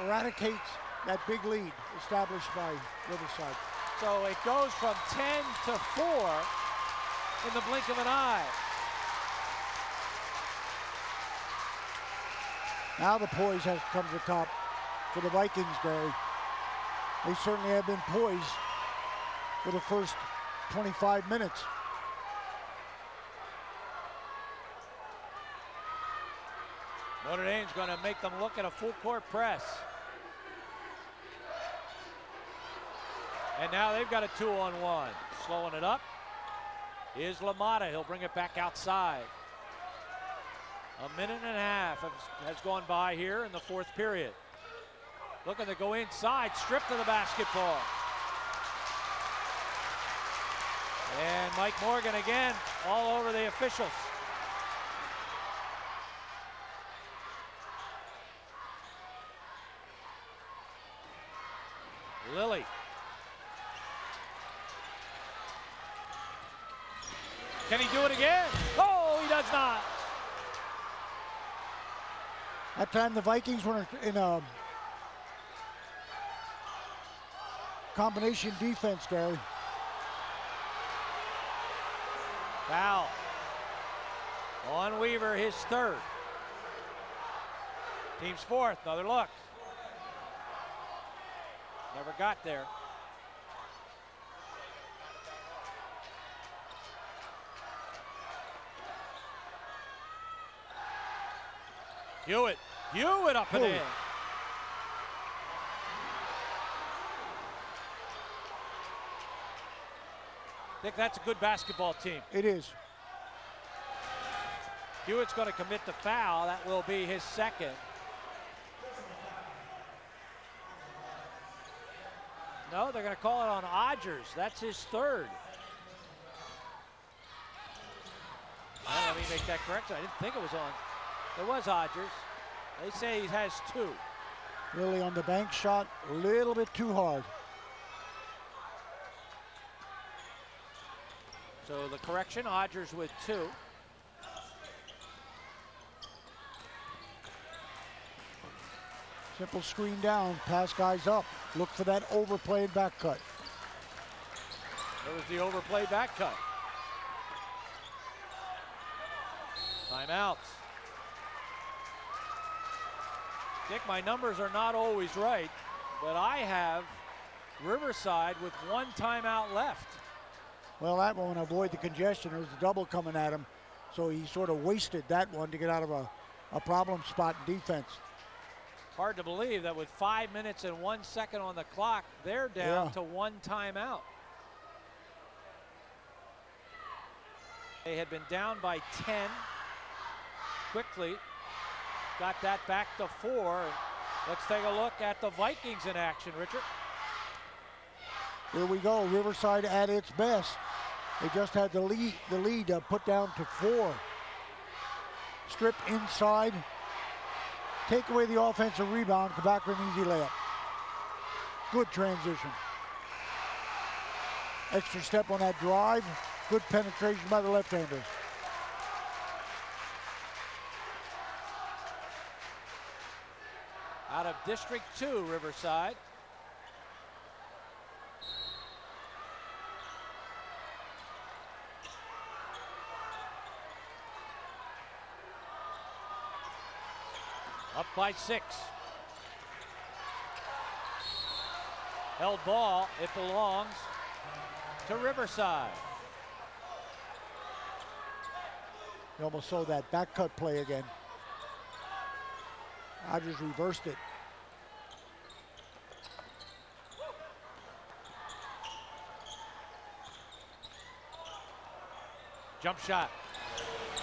Eradicates that big lead established by Riverside. So it goes from 10 to 4 in the blink of an eye. Now the poise has come to the top for the Vikings, Gary. They certainly have been poised for the first 25 minutes. Notre Dame's going to make them look at a full court press. And now they've got a 2-on-1. Slowing it up is LaMotta. He'll bring it back outside. A minute and a half has gone by here in the 4th period. Looking to go inside, stripped of the basketball. And Mike Morgan again, all over the officials. Lilly. Can he do it again? Oh, he does not. That time the Vikings were in a combination defense, Gary. Foul on Weaver, his 3rd. Team's 4th, another look. Never got there. Hewitt up and in. I think that's a good basketball team. It is. Hewitt's going to commit the foul. That will be his 2nd. No, they're going to call it on Odgers. That's his 3rd. Well, let me make that correction. I didn't think it was on. It was Odgers. They say he has 2. Lily on the bank shot, a little bit too hard. So the correction, Odgers with 2. Simple screen down, pass guys up. Look for that overplayed back cut. There was the overplayed back cut. Timeouts. Dick, my numbers are not always right, but I have Riverside with 1 timeout left. Well, that one avoid the congestion. There was a double coming at him, so he sort of wasted that one to get out of a problem spot in defense. Hard to believe that with 5 minutes and 1 second on the clock, they're down to 1 timeout. They had been down by 10. Quickly got that back to 4. Let's take a look at the Vikings in action, Richard. Here we go, Riverside at its best. They just had the lead put down to 4. Strip inside, take away the offensive rebound, come back for an easy layup. Good transition. Extra step on that drive, good penetration by the left-hander. Out of District 2, Riverside. Up by 6. Held ball, it belongs to Riverside. You almost saw that back cut play again. Odgers reversed it. Jump shot.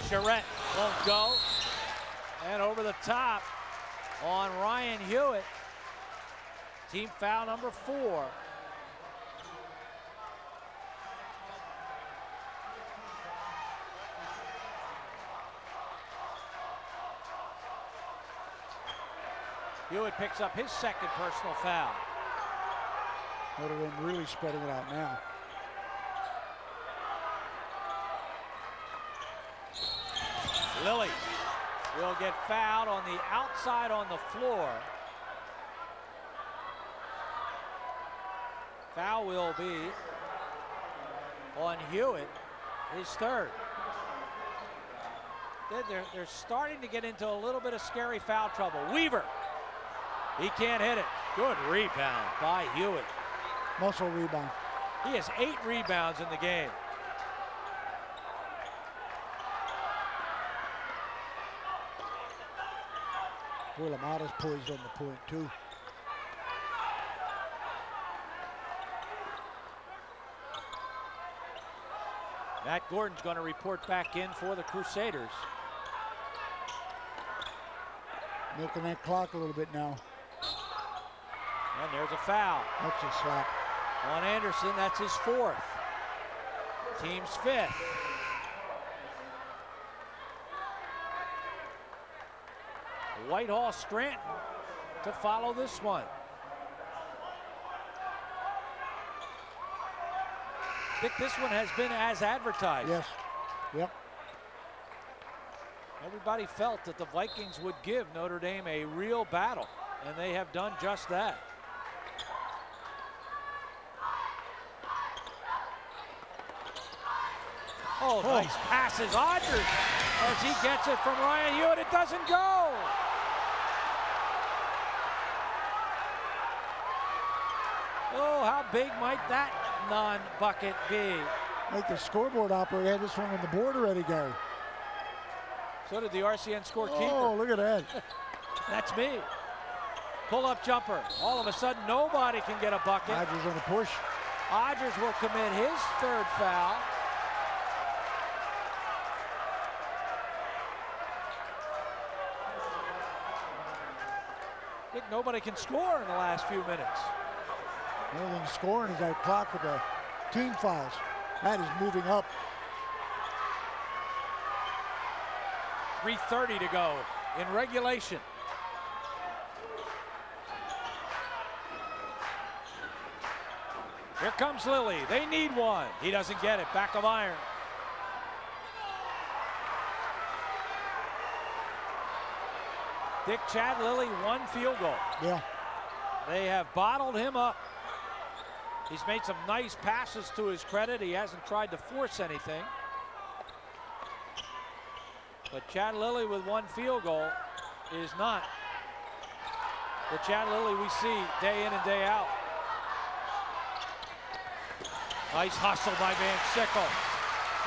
Charette won't go. And over the top on Ryan Hewitt. Team foul number 4. Hewitt picks up his 2nd personal foul. Notre Dame really spreading it out now. Lilly will get fouled on the outside on the floor. Foul will be on Hewitt, his 3rd. They're starting to get into a little bit of scary foul trouble. Weaver, he can't hit it. Good rebound by Hewitt. Muscle rebound. He has 8 rebounds in the game. Boy, Lamada's poised on the point too. Matt Gordon's going to report back in for the Crusaders. Milking that clock a little bit now. And there's a foul. That's a slap. On Anderson, that's his 4th. Team's 5th. Whitehall Scranton to follow this one. I think this one has been as advertised. Yes. Yep. Everybody felt that the Vikings would give Notre Dame a real battle, and they have done just that. Oh, nice passes. Odgers, as he gets it from Ryan Hewitt, it doesn't go. Oh, how big might that non-bucket be? Like the scoreboard operator had this one on the board already, Gary. So did the RCN scorekeeper. Oh, look at that. That's me. Pull-up jumper. All of a sudden, nobody can get a bucket. Odgers on a push. Odgers will commit his 3rd foul. I think nobody can score in the last few minutes. The only thing scoring is that clock with the team fouls. That is moving up. 3:30 to go in regulation. Here comes Lilly. They need one. He doesn't get it. Back of iron. Dick Chad Lilly, 1 field goal. Yeah. They have bottled him up. He's made some nice passes to his credit. He hasn't tried to force anything. But Chad Lilly with 1 field goal is not the Chad Lilly we see day in and day out. Nice hustle by Van Sickle.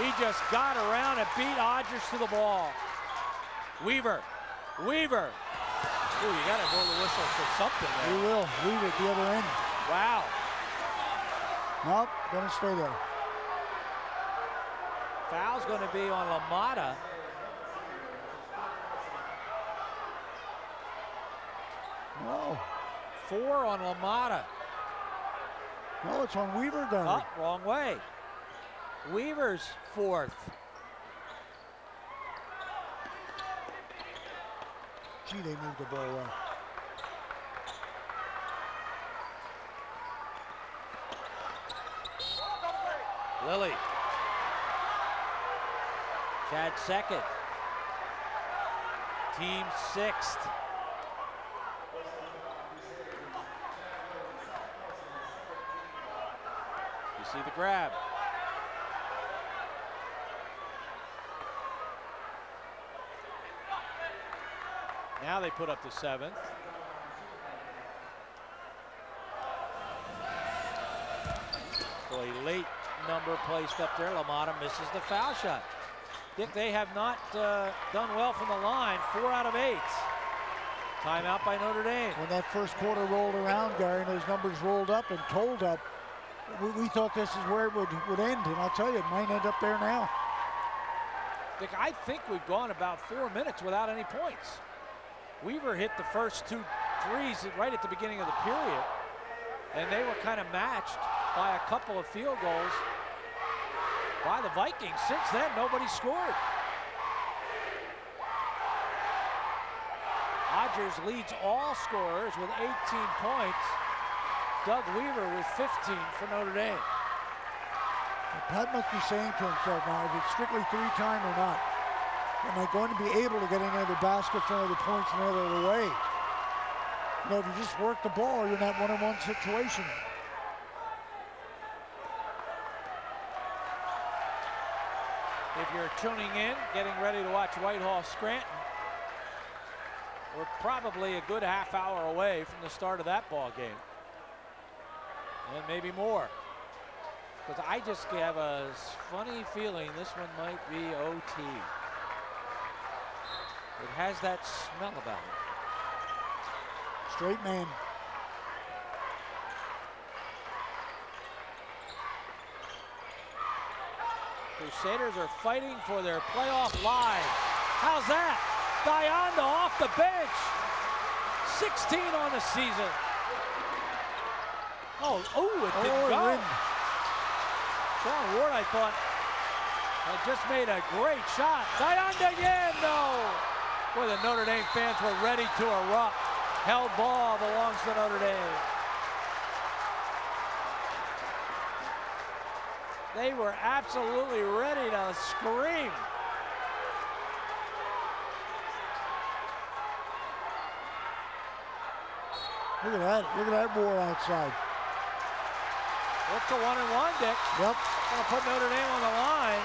He just got around and beat Odgers to the ball. Weaver. Weaver. Ooh, you got to blow the whistle for something there. We will. Weaver at the other end. Wow. Nope, gonna stay there. Foul's going to be on LaMotta. No. 4 on LaMotta. No, it's on Weaver, Gary. Oh, wrong way. Weaver's 4th. Gee, they moved the ball well. Lilly. Chad 2nd. Team 6th. You see the grab. Now they put up the 7th. So a late number placed up there. LaMotta misses the foul shot. Dick, they have not done well from the line. 4 out of 8. Timeout by Notre Dame. When that first quarter rolled around, Gary, and those numbers rolled up and told up, we thought this is where it would end, and I'll tell you, it might end up there now. Dick, I think we've gone about 4 minutes without any points. Weaver hit the first 2 threes right at the beginning of the period, and they were kind of matched by a couple of field goals by the Vikings. Since then, nobody scored. Odgers leads all scorers with 18 points. Doug Weaver with 15 for Notre Dame. Pat must be saying to himself now, is it strictly 3-time or not? Am I going to be able to get any other baskets or other points in the other way? You know, if you just work the ball, you're in that one-on-one situation. If you're tuning in, getting ready to watch Whitehall Scranton, we're probably a good half hour away from the start of that ball game. And maybe more. Because I just have a funny feeling this one might be OT. It has that smell about it. Straight man. Crusaders are fighting for their playoff lives. How's that? Dianda off the bench. 16 on the season. Oh, it didn't go. Sean Ward, I thought, had just made a great shot. Dianda again, no. Boy, the Notre Dame fans were ready to erupt. Held ball belongs to Notre Dame. They were absolutely ready to scream. Look at that. Look at that war outside. It's a 1-and-1, Dick. Yep. Gonna put Notre Dame on the line.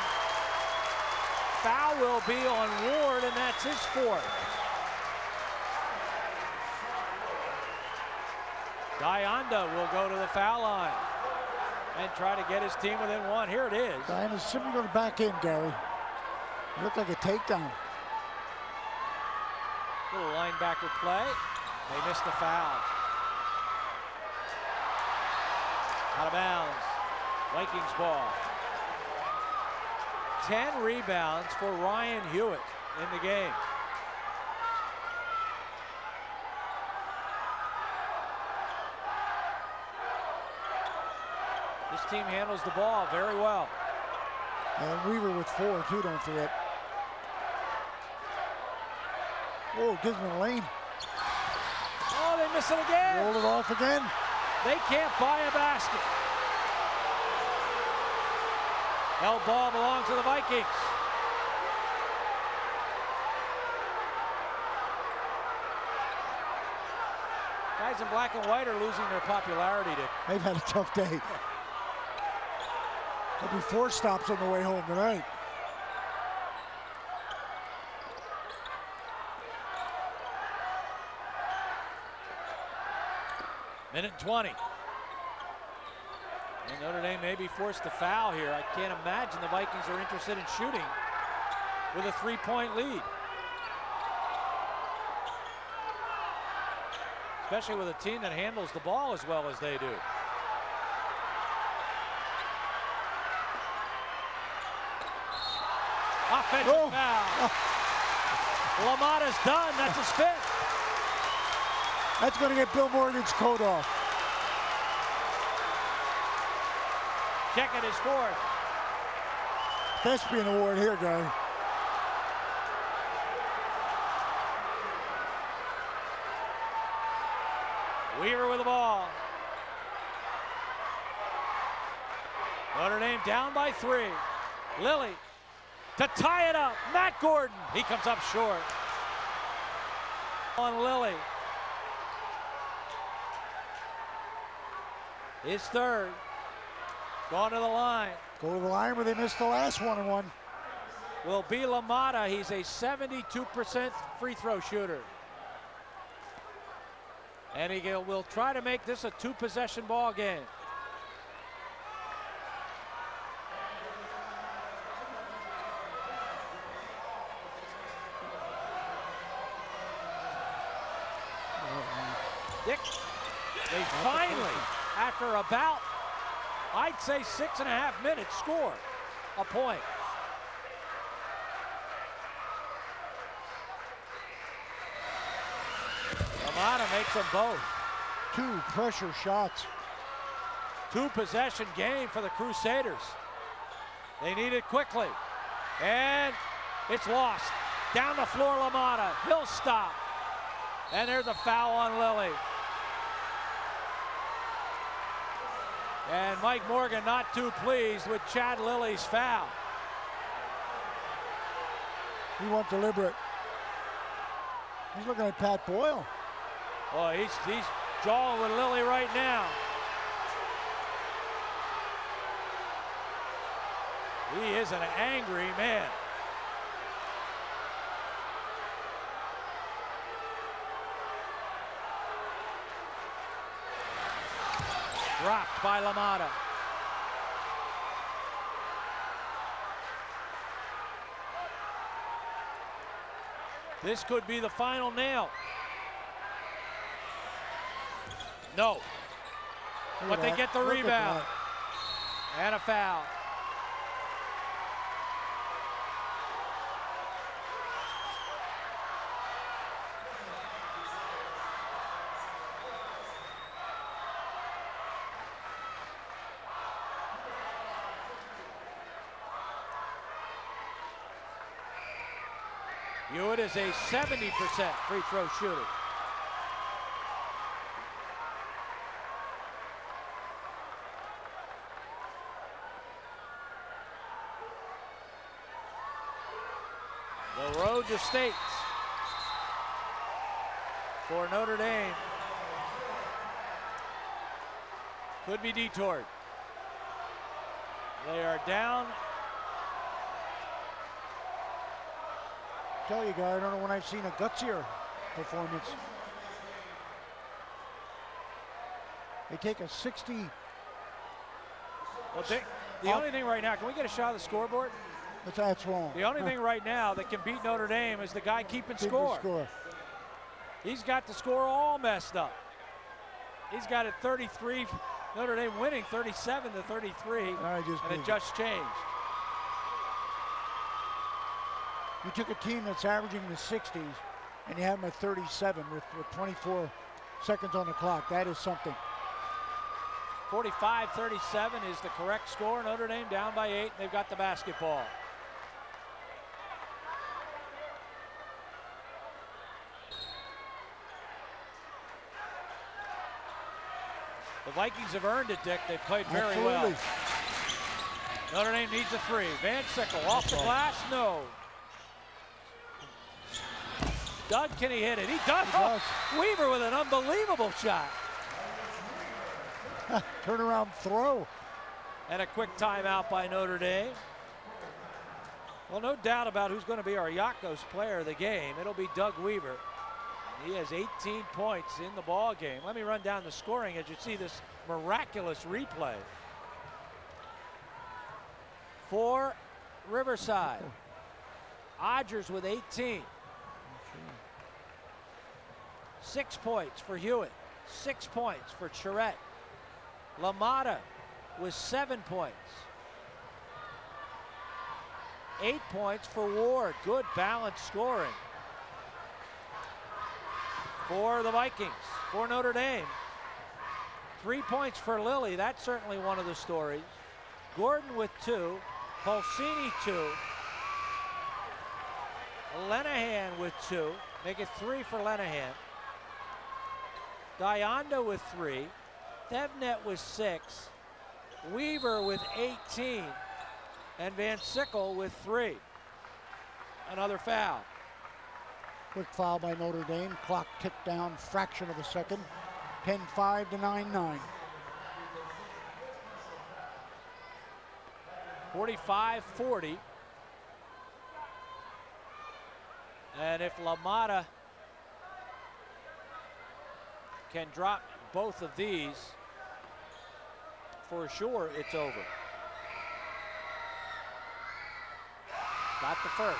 Foul will be on Ward, and that's his 4th. Dianda will go to the foul line and try to get his team within 1. Here it is. Diana's simply going to back in, Gary. It looked like a takedown. Little linebacker play. They missed the foul. Out of bounds. Vikings ball. 10 rebounds for Ryan Hewitt in the game. This team handles the ball very well. And Weaver with 4, too, don't forget. Oh, gives him a lane. Oh, they miss it again. Rolled it off again. They can't buy a basket. Held ball belongs to the Vikings. Guys in black and white are losing their popularity, Dick. They've had a tough day. There'll be 4 stops on the way home tonight. Minute 20. And Notre Dame may be forced to foul here. I can't imagine the Vikings are interested in shooting with a 3-point lead. Especially with a team that handles the ball as well as they do. Offensive foul. LaMotta's done. That's his 5th. That's going to get Bill Morgan's coat off. Checking his 4th. Thespian award here, guy. Weaver with the ball. Notre Dame down by 3. Lilly to tie it up. Matt Gordon. He comes up short. On Lilly. His 3rd. Going to the line. Go to the line where they missed the last 1-on-1. Will be LaMotta. He's a 72% free throw shooter. And he will try to make this a 2-possession ball game. Dick, they finally, after about, I'd say 6.5 minutes, score a point. LaMotta makes them both. 2 pressure shots. 2-possession game for the Crusaders. They need it quickly. And it's lost. Down the floor, LaMotta. He'll stop. And there's a foul on Lilly. And Mike Morgan not too pleased with Chad Lilly's foul. He went deliberate. He's looking at Pat Boyle. Oh, he's jawing with Lilly right now. He is an angry man. Dropped by LaMotta. This could be the final nail. No. But they get the rebound. And a foul. Hewitt is a 70% free throw shooter. The road to States for Notre Dame could be detoured. They are down. Tell you, guy, I don't know when I've seen a gutsier performance. They take a 60. Well, the only thing right now, can we get a shot of the scoreboard? That's wrong. The only thing right now that can beat Notre Dame is the guy keeping score. He's got the score all messed up. He's got it 33, Notre Dame winning 37 to 33, and it just changed. You took a team that's averaging the 60s, and you have them at 37 with 24 seconds on the clock. That is something. 45-37 is the correct score. Notre Dame down by 8. They've got the basketball. The Vikings have earned it, Dick. They've played very well. Notre Dame needs a three. Van Sickle off the glass, no. Doug, can he hit it? He does. Oh, Weaver with an unbelievable shot. Turnaround throw. And a quick timeout by Notre Dame. Well, no doubt about who's going to be our Yakos player of the game. It'll be Doug Weaver. He has 18 points in the ball game. Let me run down the scoring as you see this miraculous replay. For Riverside, Odgers with 18. 6 points for Hewitt. 6 points for Charette. LaMotta with 7 points. 8 points for Ward. Good balanced scoring. For the Vikings, for Notre Dame. 3 points for Lilly. That's certainly one of the stories. Gordon with 2. Pulsini 2. Lenahan with 2. Make it 3 for Lenahan. Guyanda with 3. Thevnet with 6. Weaver with 18. And Van Sickle with 3. Another foul. Quick foul by Notre Dame. Clock ticked down fraction of a second. 10-5 to 9-9. 45-40. And if LaMotta can drop both of these, for sure it's over. Got the first.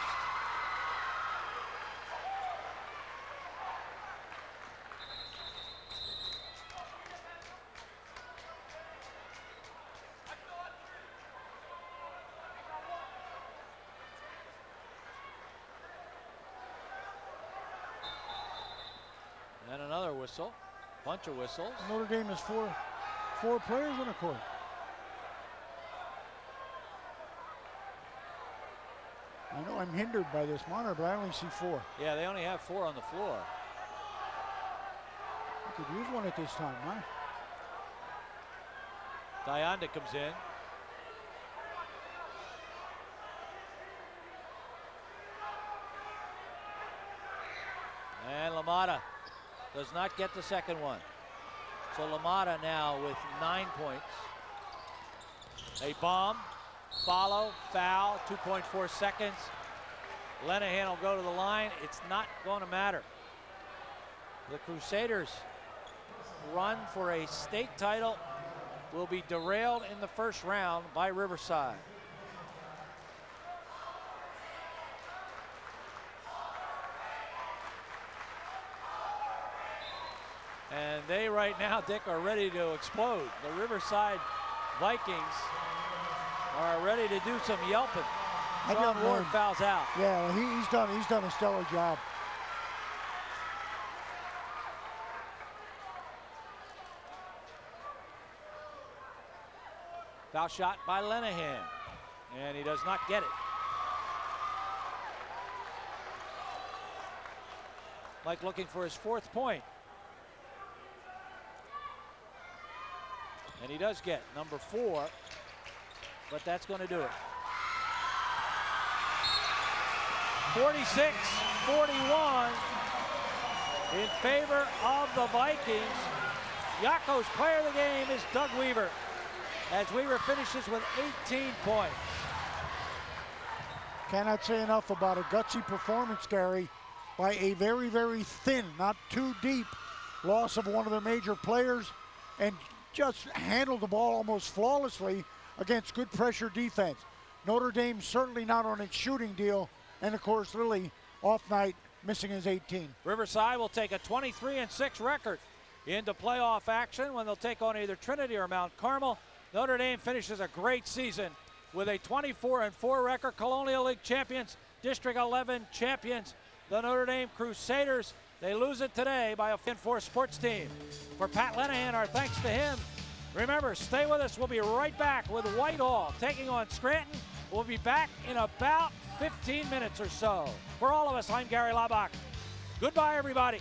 And another whistle. Bunch of whistles. Notre Dame has four players on the court. I know I'm hindered by this monitor, but I only see 4. Yeah, they only have 4 on the floor. I could use one at this time, huh? Guyanda comes in. And LaMotta does not get the second one. So LaMotta now with 9 points. A bomb, follow, foul, 2.4 seconds. Lenahan will go to the line. It's not going to matter. The Crusaders' run for a state title will be derailed in the first round by Riverside. And they right now, Dick, are ready to explode. The Riverside Vikings are ready to do some yelping. John Ward fouls out. Yeah, he's done a stellar job. Foul shot by Lenahan, and he does not get it. Mike looking for his 4th point. And he does get number 4, but that's going to do it. 46-41 in favor of the Vikings. Yakos player of the game is Doug Weaver, as Weaver finishes with 18 points. Cannot say enough about a gutsy performance, Gary, by a very, very thin, not too deep, loss of one of their major players, and just handled the ball almost flawlessly against good pressure defense. Notre Dame certainly not on its shooting deal, and of course Lilly off night, missing his 18. Riverside will take a 23-6 record into playoff action when they'll take on either Trinity or Mount Carmel. Notre Dame finishes a great season with a 24-4 record. Colonial League champions, District 11 champions, the Notre Dame Crusaders. They lose it today by a 4 sports team. For Pat Lenahan, our thanks to him. Remember, stay with us. We'll be right back with Whitehall taking on Scranton. We'll be back in about 15 minutes or so. For all of us, I'm Gary Laubach. Goodbye, everybody.